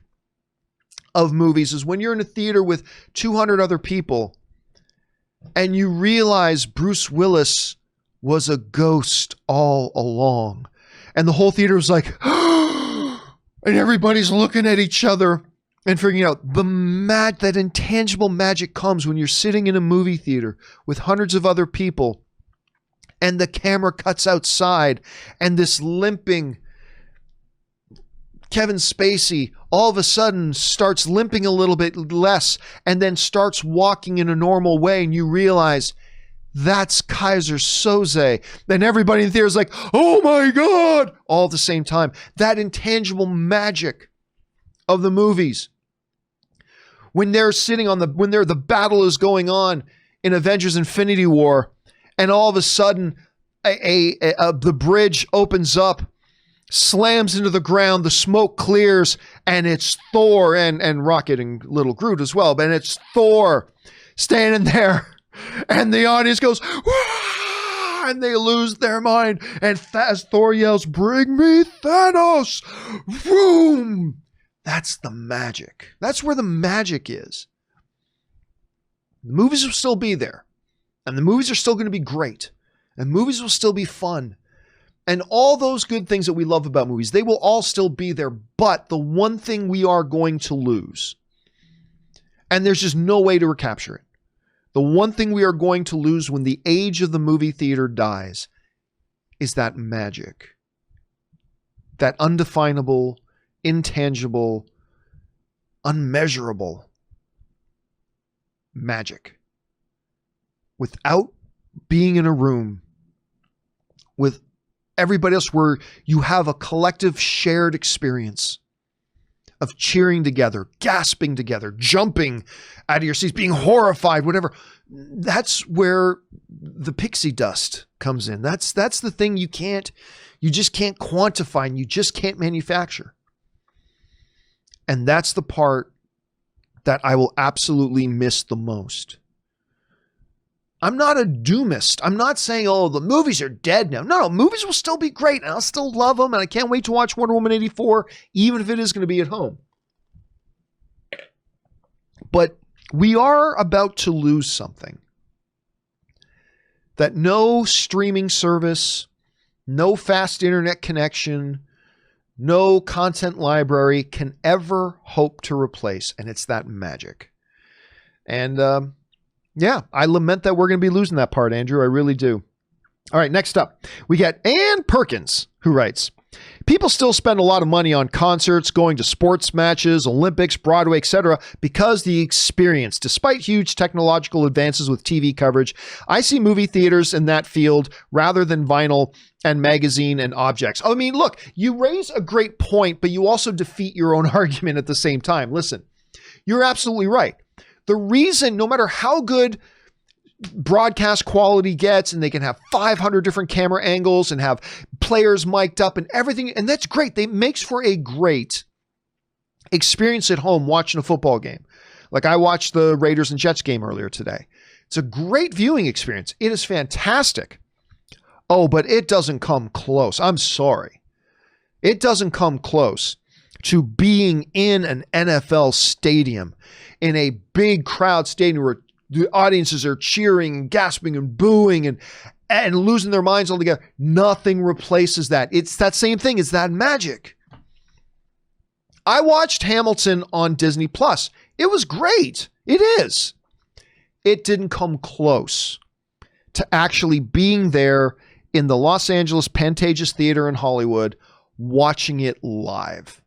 of movies is when you're in a theater with 200 other people and you realize Bruce Willis was a ghost all along. And the whole theater was like, and everybody's looking at each other and figuring out that intangible magic comes when you're sitting in a movie theater with hundreds of other people and the camera cuts outside and this limping Kevin Spacey all of a sudden starts limping a little bit less and then starts walking in a normal way, and you realize that's Kaiser Soze. Then everybody in the theater is like, oh my God, all at the same time. That intangible magic of the movies. When they're sitting on the battle is going on in Avengers Infinity War, and all of a sudden the bridge opens up, slams into the ground, the smoke clears, and it's Thor and Rocket and Little Groot as well, but it's Thor standing there, and the audience goes, "Wah!" And they lose their mind, and as Thor yells, "Bring me Thanos!" Boom! That's the magic. That's where the magic is. The movies will still be there, and the movies are still going to be great, and movies will still be fun. And all those good things that we love about movies, they will all still be there. But the one thing we are going to lose, and there's just no way to recapture it, the one thing we are going to lose when the age of the movie theater dies is that magic. That undefinable, intangible, unmeasurable magic. Without being in a room with everybody else, where you have a collective shared experience of cheering together, gasping together, jumping out of your seats, being horrified, whatever. That's where the pixie dust comes in. That's the thing you just can't quantify, and you just can't manufacture. And that's the part that I will absolutely miss the most. I'm not a doomist. I'm not saying, oh, the movies are dead now. No, movies will still be great, and I'll still love them, and I can't wait to watch Wonder Woman 84, even if it is going to be at home. But we are about to lose something that no streaming service, no fast internet connection, no content library can ever hope to replace, and it's that magic. And yeah, I lament that we're going to be losing that part, Andrew. I really do. All right, next up, we got Ann Perkins, who writes, people still spend a lot of money on concerts, going to sports matches, Olympics, Broadway, etc., because the experience, despite huge technological advances with TV coverage, I see movie theaters in that field rather than vinyl and magazine and objects. I mean, look, you raise a great point, but you also defeat your own argument at the same time. Listen, you're absolutely right. The reason, no matter how good broadcast quality gets, and they can have 500 different camera angles and have players mic'd up and everything, and that's great. It makes for a great experience at home watching a football game. Like I watched the Raiders and Jets game earlier today. It's a great viewing experience. It is fantastic. Oh, but it doesn't come close. I'm sorry. It doesn't come close to being in an NFL stadium, in a big crowd stadium where the audiences are cheering and gasping and booing and losing their minds altogether. Nothing replaces that. It's that same thing. It's that magic. I watched Hamilton on Disney Plus. It was great. It is. It didn't come close to actually being there in the Los Angeles Pantages Theater in Hollywood, watching it live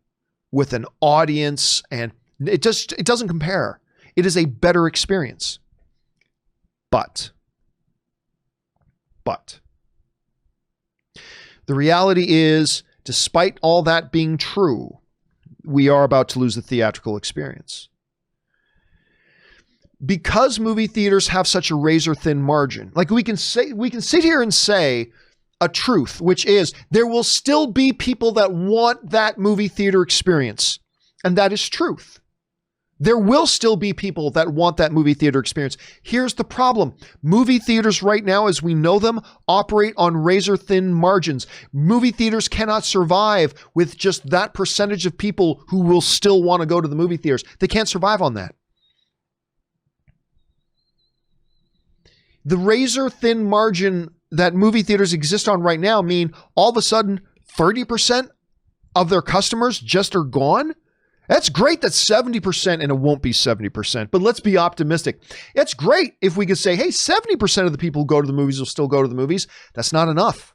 with an audience, and it doesn't compare. It is a better experience. But the reality is, despite all that being true, we are about to lose the theatrical experience. Because movie theaters have such a razor thin margin, like we can sit here and say a truth, which is there will still be people that want that movie theater experience. And that is truth. There will still be people that want that movie theater experience. Here's the problem. Movie theaters right now, as we know them, operate on razor thin margins. Movie theaters cannot survive with just that percentage of people who will still want to go to the movie theaters. They can't survive on that. The razor thin margin that movie theaters exist on right now mean all of a sudden 30% of their customers just are gone. That's great. That's 70%, and it won't be 70%, but let's be optimistic. It's great if we could say, hey, 70% of the people who go to the movies will still go to the movies. That's not enough.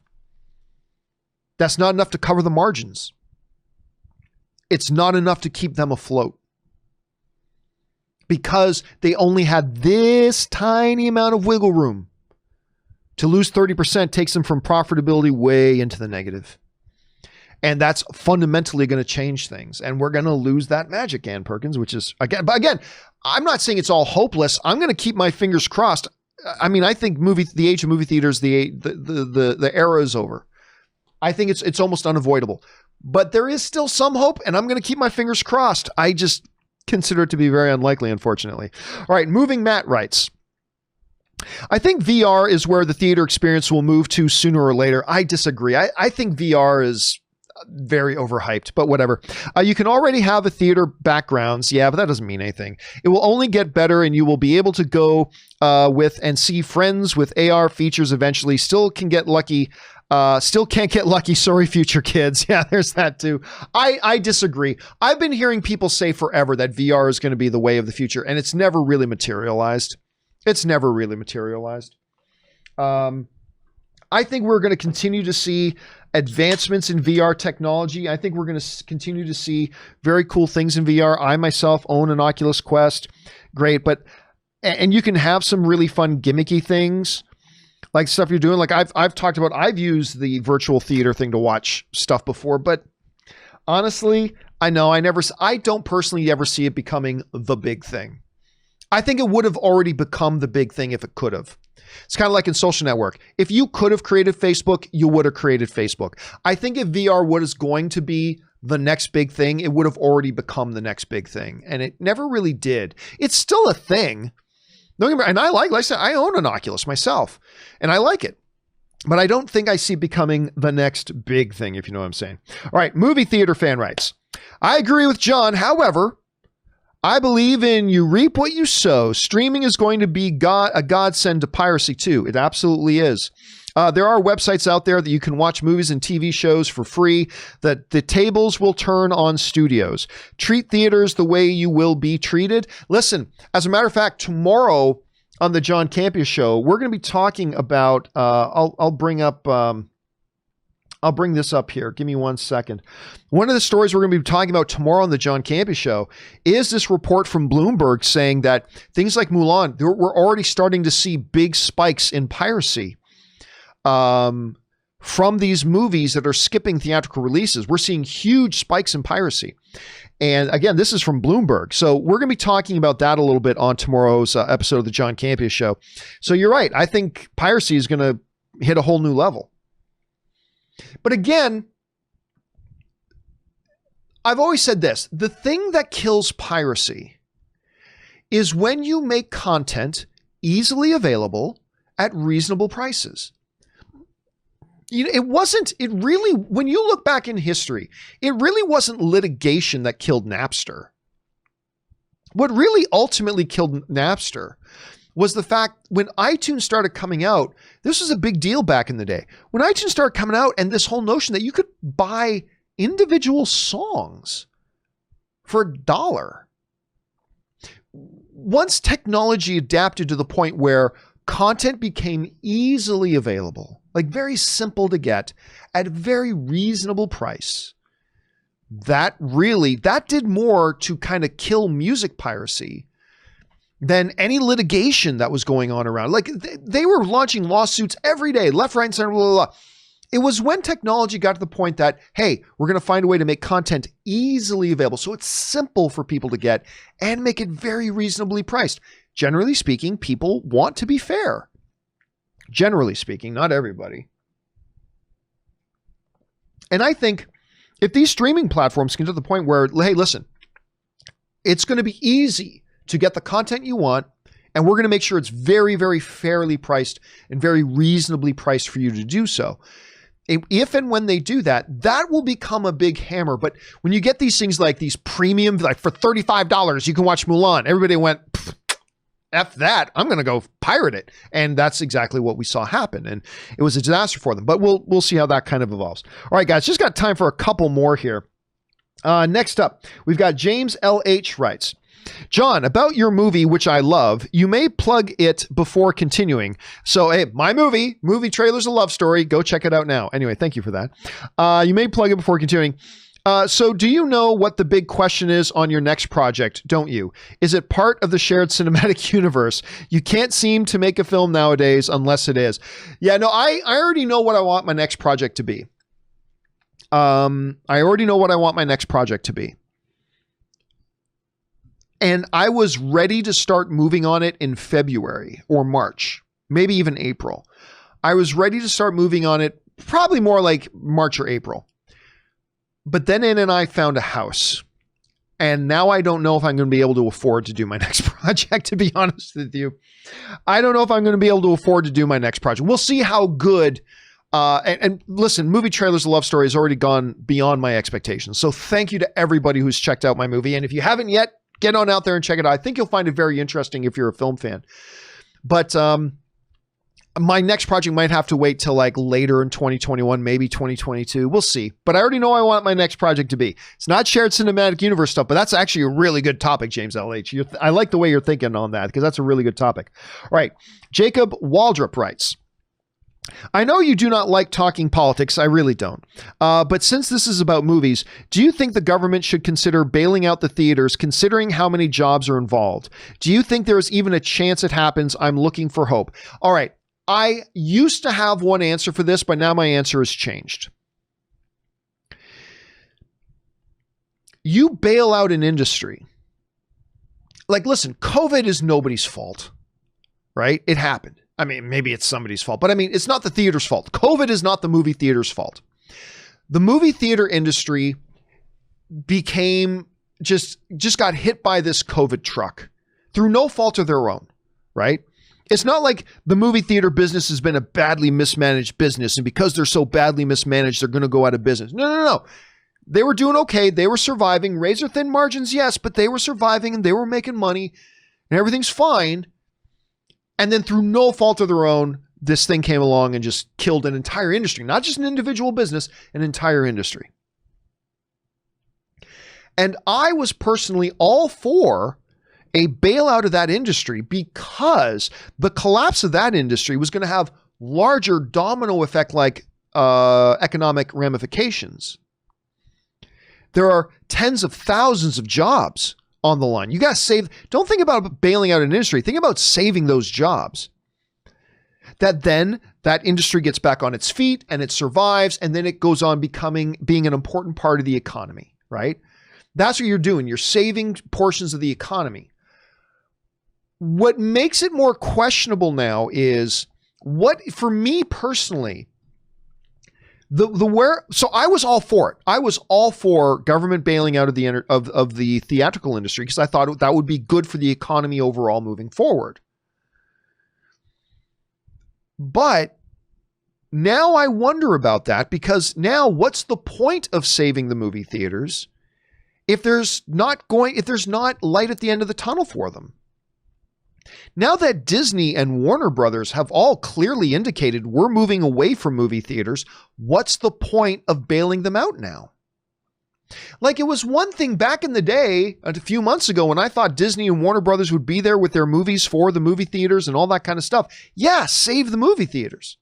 That's not enough to cover the margins. It's not enough to keep them afloat, because they only had this tiny amount of wiggle room. To lose 30% takes them from profitability way into the negative. And that's fundamentally going to change things. And we're going to lose that magic, Ann Perkins, which is, again, I'm not saying it's all hopeless. I'm going to keep my fingers crossed. I mean, I think the age of movie theaters, the era is over. I think it's almost unavoidable. But there is still some hope, and I'm going to keep my fingers crossed. I just consider it to be very unlikely, unfortunately. All right, Moving Matt writes, I think VR is where the theater experience will move to sooner or later. I disagree. I think VR is very overhyped, but whatever. You can already have a theater backgrounds. Yeah, but that doesn't mean anything. It will only get better, and you will be able to go with and see friends with AR features eventually. Still can't get lucky. Sorry, future kids. Yeah, there's that too. I disagree. I've been hearing people say forever that VR is going to be the way of the future, and it's never really materialized. I think we're going to continue to see advancements in VR technology. I think we're going to continue to see very cool things in VR. I myself own an Oculus Quest. Great. And you can have some really fun gimmicky things like stuff you're doing. Like I've talked about, I've used the virtual theater thing to watch stuff before, but honestly, I don't personally ever see it becoming the big thing. I think it would have already become the big thing if it could have. It's kind of like in social network. If you could have created Facebook, you would have created Facebook. I think if VR was going to be the next big thing, it would have already become the next big thing. And it never really did. It's still a thing. And like I said, I own an Oculus myself and I like it. But I don't think I see it becoming the next big thing, if you know what I'm saying. All right, Movie Theater fan writes, I agree with John. However, I believe in you reap what you sow. Streaming is going to be a godsend to piracy too. It absolutely is. There are websites out there that you can watch movies and TV shows for free, that the tables will turn on studios. Treat theaters the way you will be treated. Listen, as a matter of fact, tomorrow on the John Campea Show, we're going to be talking about, I'll bring this up here. Give me 1 second. One of the stories we're going to be talking about tomorrow on the John Campea Show is this report from Bloomberg saying that things like Mulan, we're already starting to see big spikes in piracy from these movies that are skipping theatrical releases. We're seeing huge spikes in piracy. And again, this is from Bloomberg. So we're going to be talking about that a little bit on tomorrow's episode of the John Campea Show. So you're right. I think piracy is going to hit a whole new level. But again, I've always said this, the thing that kills piracy is when you make content easily available at reasonable prices. You know, when you look back in history, it really wasn't litigation that killed Napster. What really ultimately killed Napster was the fact when iTunes started coming out, this was a big deal back in the day. When iTunes started coming out and this whole notion that you could buy individual songs for $1. Once technology adapted to the point where content became easily available, like very simple to get at a very reasonable price, that did more to kind of kill music piracy than any litigation that was going on around. Like they were launching lawsuits every day, left, right, and center, blah, blah, blah. It was when technology got to the point that, hey, we're going to find a way to make content easily available so it's simple for people to get and make it very reasonably priced. Generally speaking, people want to be fair. Generally speaking, not everybody. And I think if these streaming platforms can get to the point where, hey, listen, it's going to be easy to get the content you want, and we're going to make sure it's very, very fairly priced and very reasonably priced for you to do so. If and when they do that, that will become a big hammer. But when you get these things like these premium, like for $35, you can watch Mulan, everybody went, F that, I'm going to go pirate it. And that's exactly what we saw happen. And it was a disaster for them. But we'll see how that kind of evolves. All right, guys, just got time for a couple more here. Next up, we've got James L.H. writes, John, about your movie, which I love, you may plug it before continuing. So, hey, my movie trailer's a love story. Go check it out now. Anyway, thank you for that. You may plug it before continuing. So do you know what the big question is on your next project, don't you? Is it part of the shared cinematic universe? You can't seem to make a film nowadays unless it is. Yeah, no, I already know what I want my next project to be. I already know what I want my next project to be. And I was ready to start moving on it in February or March, maybe even April. I was ready to start moving on it probably more like March or April. But then Ann and I found a house. And now I don't know if I'm going to be able to afford to do my next project, to be honest with you. I don't know if I'm going to be able to afford to do my next project. We'll see how good. And listen, movie trailers, A Love Story has already gone beyond my expectations. So thank you to everybody who's checked out my movie. And if you haven't yet, get on out there and check it out. I think you'll find it very interesting if you're a film fan. But my next project might have to wait till like later in 2021, maybe 2022. We'll see. But I already know I want my next project to be. It's not shared cinematic universe stuff, but that's actually a really good topic, James LH. I like the way you're thinking on that because that's a really good topic. All right. Jacob Waldrop writes, I know you do not like talking politics. I really don't. But since this is about movies, do you think the government should consider bailing out the theaters, considering how many jobs are involved? Do you think there is even a chance it happens? I'm looking for hope. All right. I used to have one answer for this, but now my answer has changed. You bail out an industry. Like, listen, COVID is nobody's fault, right? It happened. I mean, maybe it's somebody's fault, but I mean, it's not the theater's fault. COVID is not the movie theater's fault. The movie theater industry became just got hit by this COVID truck through no fault of their own, right? It's not like the movie theater business has been a badly mismanaged business, and because they're so badly mismanaged, they're going to go out of business. No. They were doing okay. They were surviving. Razor thin margins, yes, but they were surviving and they were making money and everything's fine. And then through no fault of their own, this thing came along and just killed an entire industry, not just an individual business, an entire industry. And I was personally all for a bailout of that industry because the collapse of that industry was going to have larger domino effect like economic ramifications. There are tens of thousands of jobs on the line. You got to save. Don't think about bailing out an industry. Think about saving those jobs. Then that industry gets back on its feet and it survives, and then it goes on being an important part of the economy, right? That's what you're doing. You're saving portions of the economy. What makes it more questionable now is for me personally, so I was all for it. I was all for government bailing out of the theatrical industry because I thought that would be good for the economy overall moving forward. But now I wonder about that because now what's the point of saving the movie theaters if there's not light at the end of the tunnel for them? Now that Disney and Warner Brothers have all clearly indicated we're moving away from movie theaters, what's the point of bailing them out now? Like, it was one thing back in the day, a few months ago, when I thought Disney and Warner Brothers would be there with their movies for the movie theaters and all that kind of stuff. Yeah, save the movie theaters.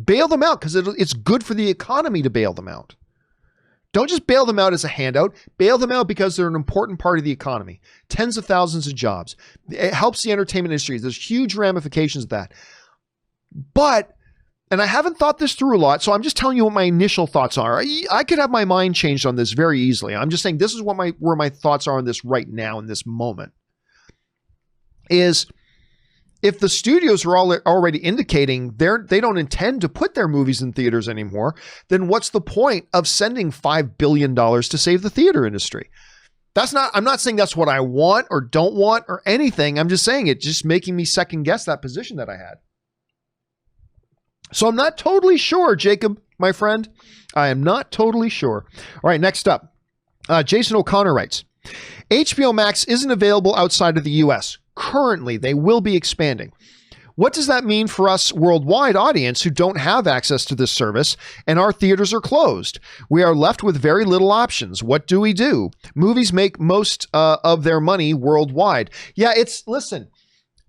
Bail them out because it's good for the economy to bail them out. Don't just bail them out as a handout. Bail them out because they're an important part of the economy. Tens of thousands of jobs. It helps the entertainment industry. There's huge ramifications of that. But, and I haven't thought this through a lot, so I'm just telling you what my initial thoughts are. I could have my mind changed on this very easily. I'm just saying this is where my thoughts are on this right now in this moment. Is if the studios are already indicating they don't intend to put their movies in theaters anymore, then what's the point of sending $5 billion to save the theater industry? I'm not saying that's what I want or don't want or anything. I'm just saying it's just making me second guess that position that I had. So I'm not totally sure, Jacob, my friend. I am not totally sure. All right, next up. Jason O'Connor writes, HBO Max isn't available outside of the US. Currently, they will be expanding. What does that mean for us worldwide audience who don't have access to this service and our theaters are closed? We are left with very little options. What do we do? Movies make most of their money worldwide. Yeah, listen,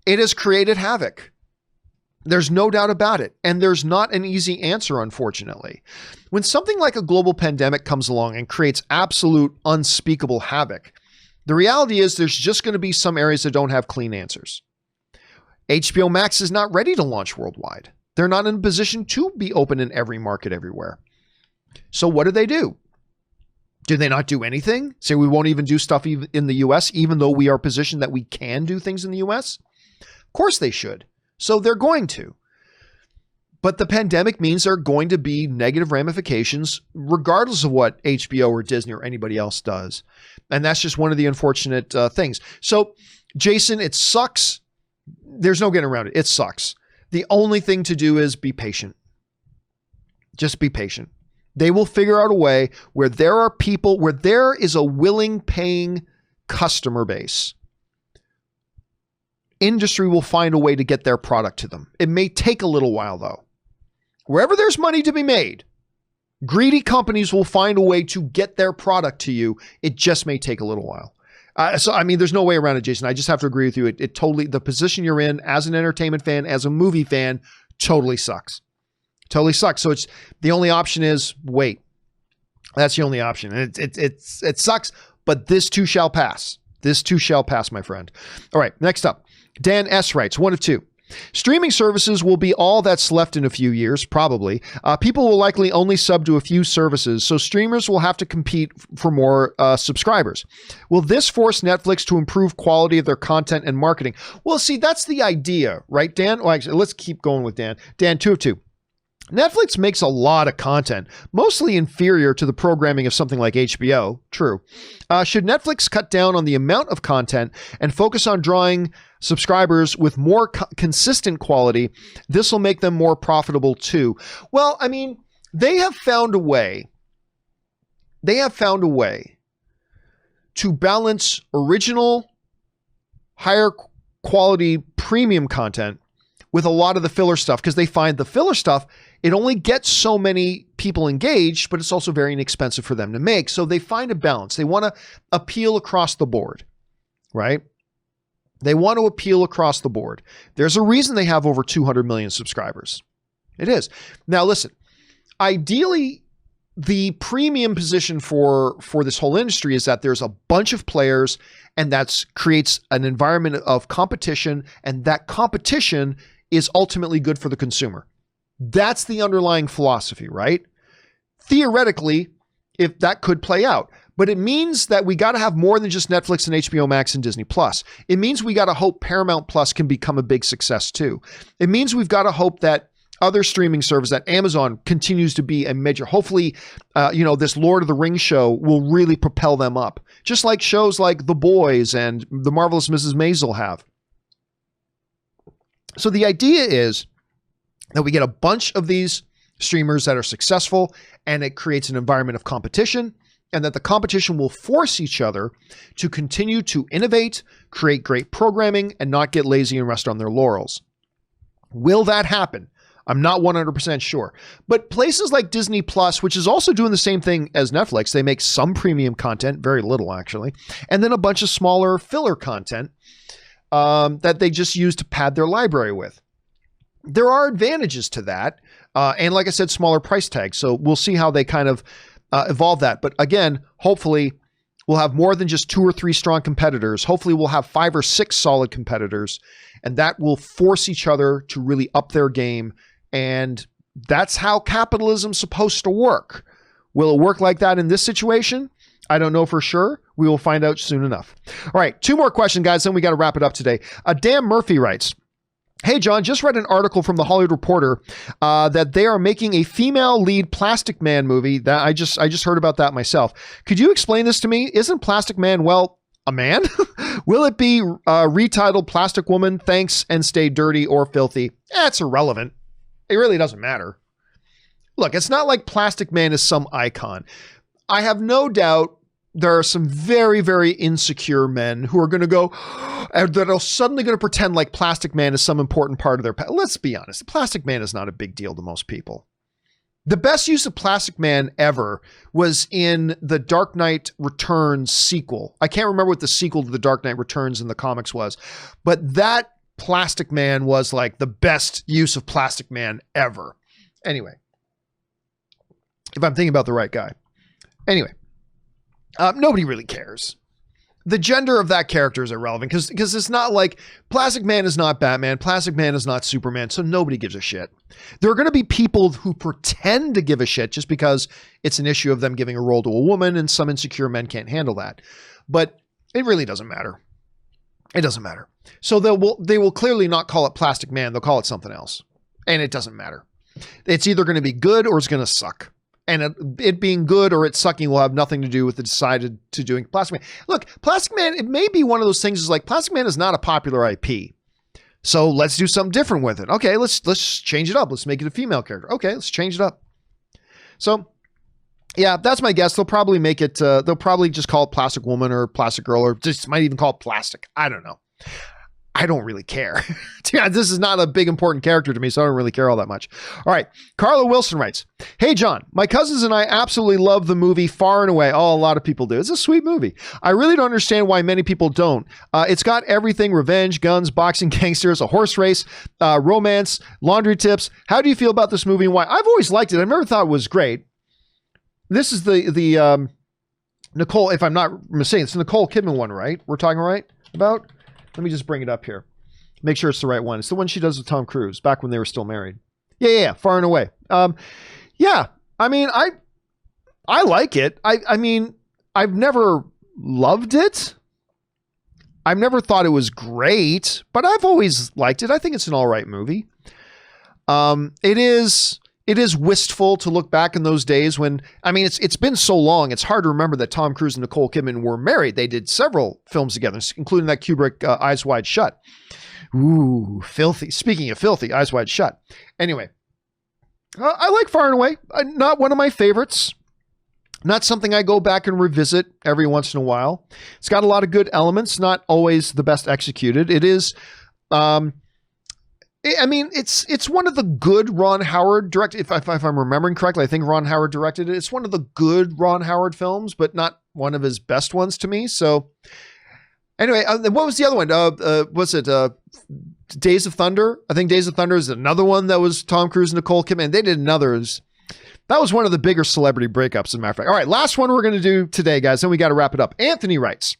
it has created havoc. There's no doubt about it. And there's not an easy answer, unfortunately. When something like a global pandemic comes along and creates absolute unspeakable havoc, the reality is there's just going to be some areas that don't have clean answers. HBO Max is not ready to launch worldwide. They're not in a position to be open in every market everywhere. So what do? Do they not do anything? Say we won't even do stuff in the US, even though we are positioned that we can do things in the US? Of course they should. So they're going to. But the pandemic means there are going to be negative ramifications regardless of what HBO or Disney or anybody else does. And that's just one of the unfortunate things. So, Jason, it sucks. There's no getting around it. It sucks. The only thing to do is be patient. Just be patient. They will figure out a way where there are people, where there is a willing paying customer base. Industry will find a way to get their product to them. It may take a little while though. Wherever there's money to be made, greedy companies will find a way to get their product to you. It just may take a little while. So, I mean, there's no way around it, Jason. I just have to agree with you. It totally, the position you're in as an entertainment fan, as a movie fan, totally sucks. Totally sucks. So it's the only option is wait. That's the only option. And it sucks, but this too shall pass. This too shall pass, my friend. All right, next up. Dan S. writes, 1 of 2. Streaming services will be all that's left in a few years, probably. People will likely only sub to a few services, so streamers will have to compete for more subscribers. Will this force Netflix to improve quality of their content and marketing? Well, see, that's the idea, right, Dan? Well, actually, let's keep going with Dan. Dan, 2 of 2. Netflix makes a lot of content, mostly inferior to the programming of something like HBO. True. Should Netflix cut down on the amount of content and focus on drawing subscribers with more consistent quality? This will make them more profitable too. Well, I mean, they have found a way. They have found a way to balance original, higher quality premium content with a lot of the filler stuff, because they find the filler stuff, it only gets so many people engaged, but it's also very inexpensive for them to make. So they find a balance. They want to appeal across the board, right? They want to appeal across the board. There's a reason they have over 200 million subscribers. It is. Now, listen, ideally, the premium position for this whole industry is that there's a bunch of players, and that creates an environment of competition, and that competition is ultimately good for the consumer. That's the underlying philosophy, right? Theoretically, if that could play out, but it means that we got to have more than just Netflix and HBO Max and Disney Plus. It means we got to hope Paramount Plus can become a big success too. It means we've got to hope that other streaming service, that Amazon continues to be a major, hopefully, this Lord of the Rings show will really propel them up. Just like shows like The Boys and The Marvelous Mrs. Maisel have. So the idea is that we get a bunch of these streamers that are successful, and it creates an environment of competition, and that the competition will force each other to continue to innovate, create great programming, and not get lazy and rest on their laurels. Will that happen? I'm not 100% sure. But places like Disney Plus, which is also doing the same thing as Netflix, they make some premium content, very little actually, and then a bunch of smaller filler content that they just use to pad their library with. There are advantages to that. And like I said, smaller price tags. So we'll see how they kind of evolve that. But again, hopefully we'll have more than just 2 or 3 strong competitors. Hopefully we'll have 5 or 6 solid competitors, and that will force each other to really up their game. And that's how capitalism's supposed to work. Will it work like that in this situation? I don't know for sure. We will find out soon enough. All right, 2 more questions, guys, then we got to wrap it up today. Dan Murphy writes, hey, John, just read an article from the Hollywood Reporter that they are making a female lead Plastic Man movie. That I just heard about that myself. Could you explain this to me? Isn't Plastic Man, well, a man? Will it be retitled Plastic Woman, Thanks and Stay Dirty or Filthy? It's irrelevant. It really doesn't matter. Look, it's not like Plastic Man is some icon. I have no doubt there are some very, very insecure men who are going to go, that are suddenly going to pretend like Plastic Man is some important part of their past. Let's be honest. Plastic Man is not a big deal to most people. The best use of Plastic Man ever was in the Dark Knight Returns sequel. I can't remember what the sequel to the Dark Knight Returns in the comics was, but that Plastic Man was like the best use of Plastic Man ever. Anyway, if I'm thinking about the right guy. Anyway, nobody really cares. the gender of that character is irrelevant because it's not like Plastic Man is not Batman. Plastic Man is not Superman. So nobody gives a shit. There are going to be people who pretend to give a shit just because it's an issue of them giving a role to a woman, and some insecure men can't handle that. But it really doesn't matter. It doesn't matter. So they will clearly not call it Plastic Man. They'll call it something else. And it doesn't matter. It's either going to be good or it's going to suck. And it being good or it sucking will have nothing to do with the decided to doing Plastic Man. Look, Plastic Man, it may be one of those things is like Plastic Man is not a popular IP. So let's do something different with it. Okay, let's change it up. Let's make it a female character. Okay, let's change it up. So yeah, that's my guess. They'll probably make it, they'll probably just call it Plastic Woman or Plastic Girl, or just might even call it Plastic. I don't know. I don't really care. This is not a big important character to me, so I don't really care all that much. All right. Carla Wilson writes, "Hey, John, my cousins and I absolutely love the movie Far and Away." Oh, a lot of people do. It's a sweet movie. I really don't understand why many people don't. It's got everything: revenge, guns, boxing, gangsters, a horse race, romance, laundry tips. How do you feel about this movie and why? I've always liked it. I never thought it was great. This is the Nicole, if I'm not mistaken, it's the Nicole Kidman one, right? We're talking right about? Let me just bring it up here. Make sure it's the right one. It's the one she does with Tom Cruise back when they were still married. Yeah. Far and Away. Yeah. I mean, I like it. I mean, I've never loved it. I've never thought it was great, but I've always liked it. I think it's an all right movie. It is wistful to look back in those days when, I mean, it's been so long. It's hard to remember that Tom Cruise and Nicole Kidman were married. They did several films together, including that Kubrick Eyes Wide Shut. Ooh, filthy. Speaking of filthy, Eyes Wide Shut. Anyway, I like Far and Away. Not one of my favorites. Not something I go back and revisit every once in a while. It's got a lot of good elements, not always the best executed. It is, I mean, it's one of the good Ron Howard directed, if I'm remembering correctly, I think Ron Howard directed it. It's one of the good Ron Howard films, but not one of his best ones to me. So anyway, what was the other one? Was it Days of Thunder? I think Days of Thunder is another one that was Tom Cruise and Nicole Kidman. They did another. That was one of the bigger celebrity breakups, as a matter of fact. All right, last one we're going to do today, guys. Then we got to wrap it up. Anthony writes,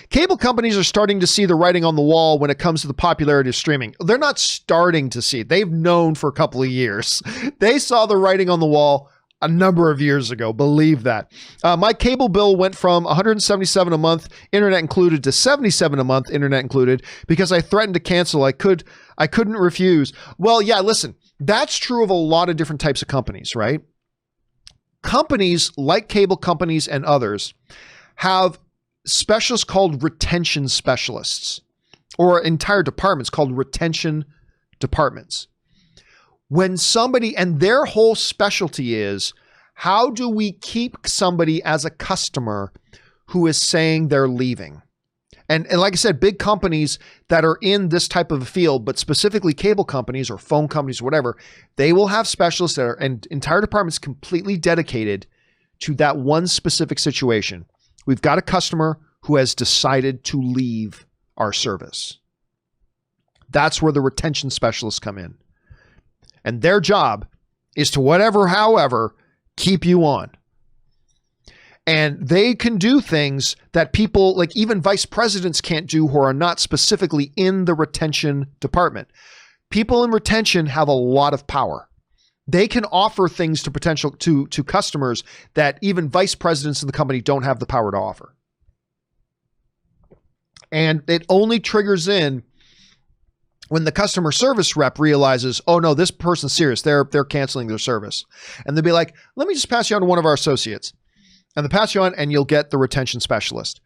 "Cable companies are starting to see the writing on the wall when it comes to the popularity of streaming." They're not starting to see it. They've known for a couple of years. They saw the writing on the wall a number of years ago. Believe that. My cable bill went from $177 a month, internet included, to $77 a month, internet included, because I threatened to cancel. I couldn't refuse. Well, yeah, listen, that's true of a lot of different types of companies, right? Companies like cable companies and others have specialists called retention specialists, or entire departments called retention departments. When somebody, and their whole specialty is, how do we keep somebody as a customer who is saying they're leaving? And like I said, big companies that are in this type of a field, but specifically cable companies or phone companies or whatever, they will have specialists that are, and entire departments completely dedicated to that one specific situation. We've got a customer who has decided to leave our service. That's where the retention specialists come in. And their job is to however, keep you on. And they can do things that people, like even vice presidents, can't do who are not specifically in the retention department. People in retention have a lot of power. They can offer things to customers that even vice presidents in the company don't have the power to offer. And it only triggers in when the customer service rep realizes, oh no, this person's serious. They're canceling their service. And they'll be like, let me just pass you on to one of our associates. And they pass you on and you'll get the retention specialist.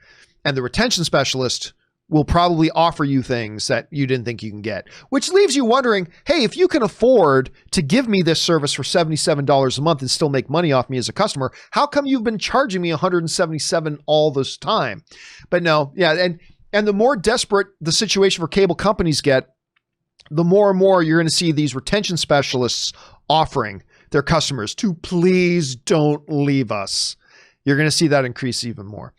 And the retention specialist will probably offer you things that you didn't think you can get, which leaves you wondering, hey, if you can afford to give me this service for $77 a month and still make money off me as a customer, how come you've been charging me $177 all this time? But no, yeah. And the more desperate the situation for cable companies get, the more and more you're going to see these retention specialists offering their customers to please don't leave us. you're going to see that increase even more.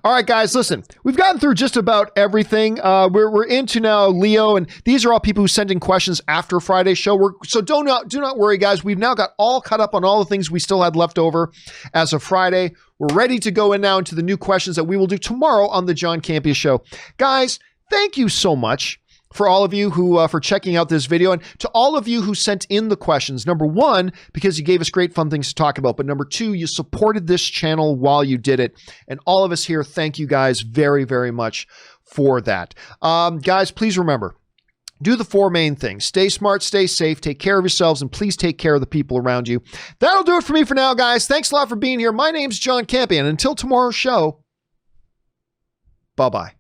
All right, guys, listen, we've gotten through just about everything. We're into now Leo, and these are all people who sent in questions after Friday's show. So do not worry, guys. We've now got all caught up on all the things we still had left over as of Friday. We're ready to go in now into the new questions that we will do tomorrow on the John Campea Show. Guys, thank you so much for all of you who for checking out this video, and to all of you who sent in the questions. Number one, because you gave us great fun things to talk about, but number two, you supported this channel while you did it. And all of us here, thank you guys very, very much for that. Guys, please remember, do the four main things. Stay smart, stay safe, take care of yourselves, and please take care of the people around you. That'll do it for me for now, guys. Thanks a lot for being here. My name's John Campea, and until tomorrow's show, bye-bye.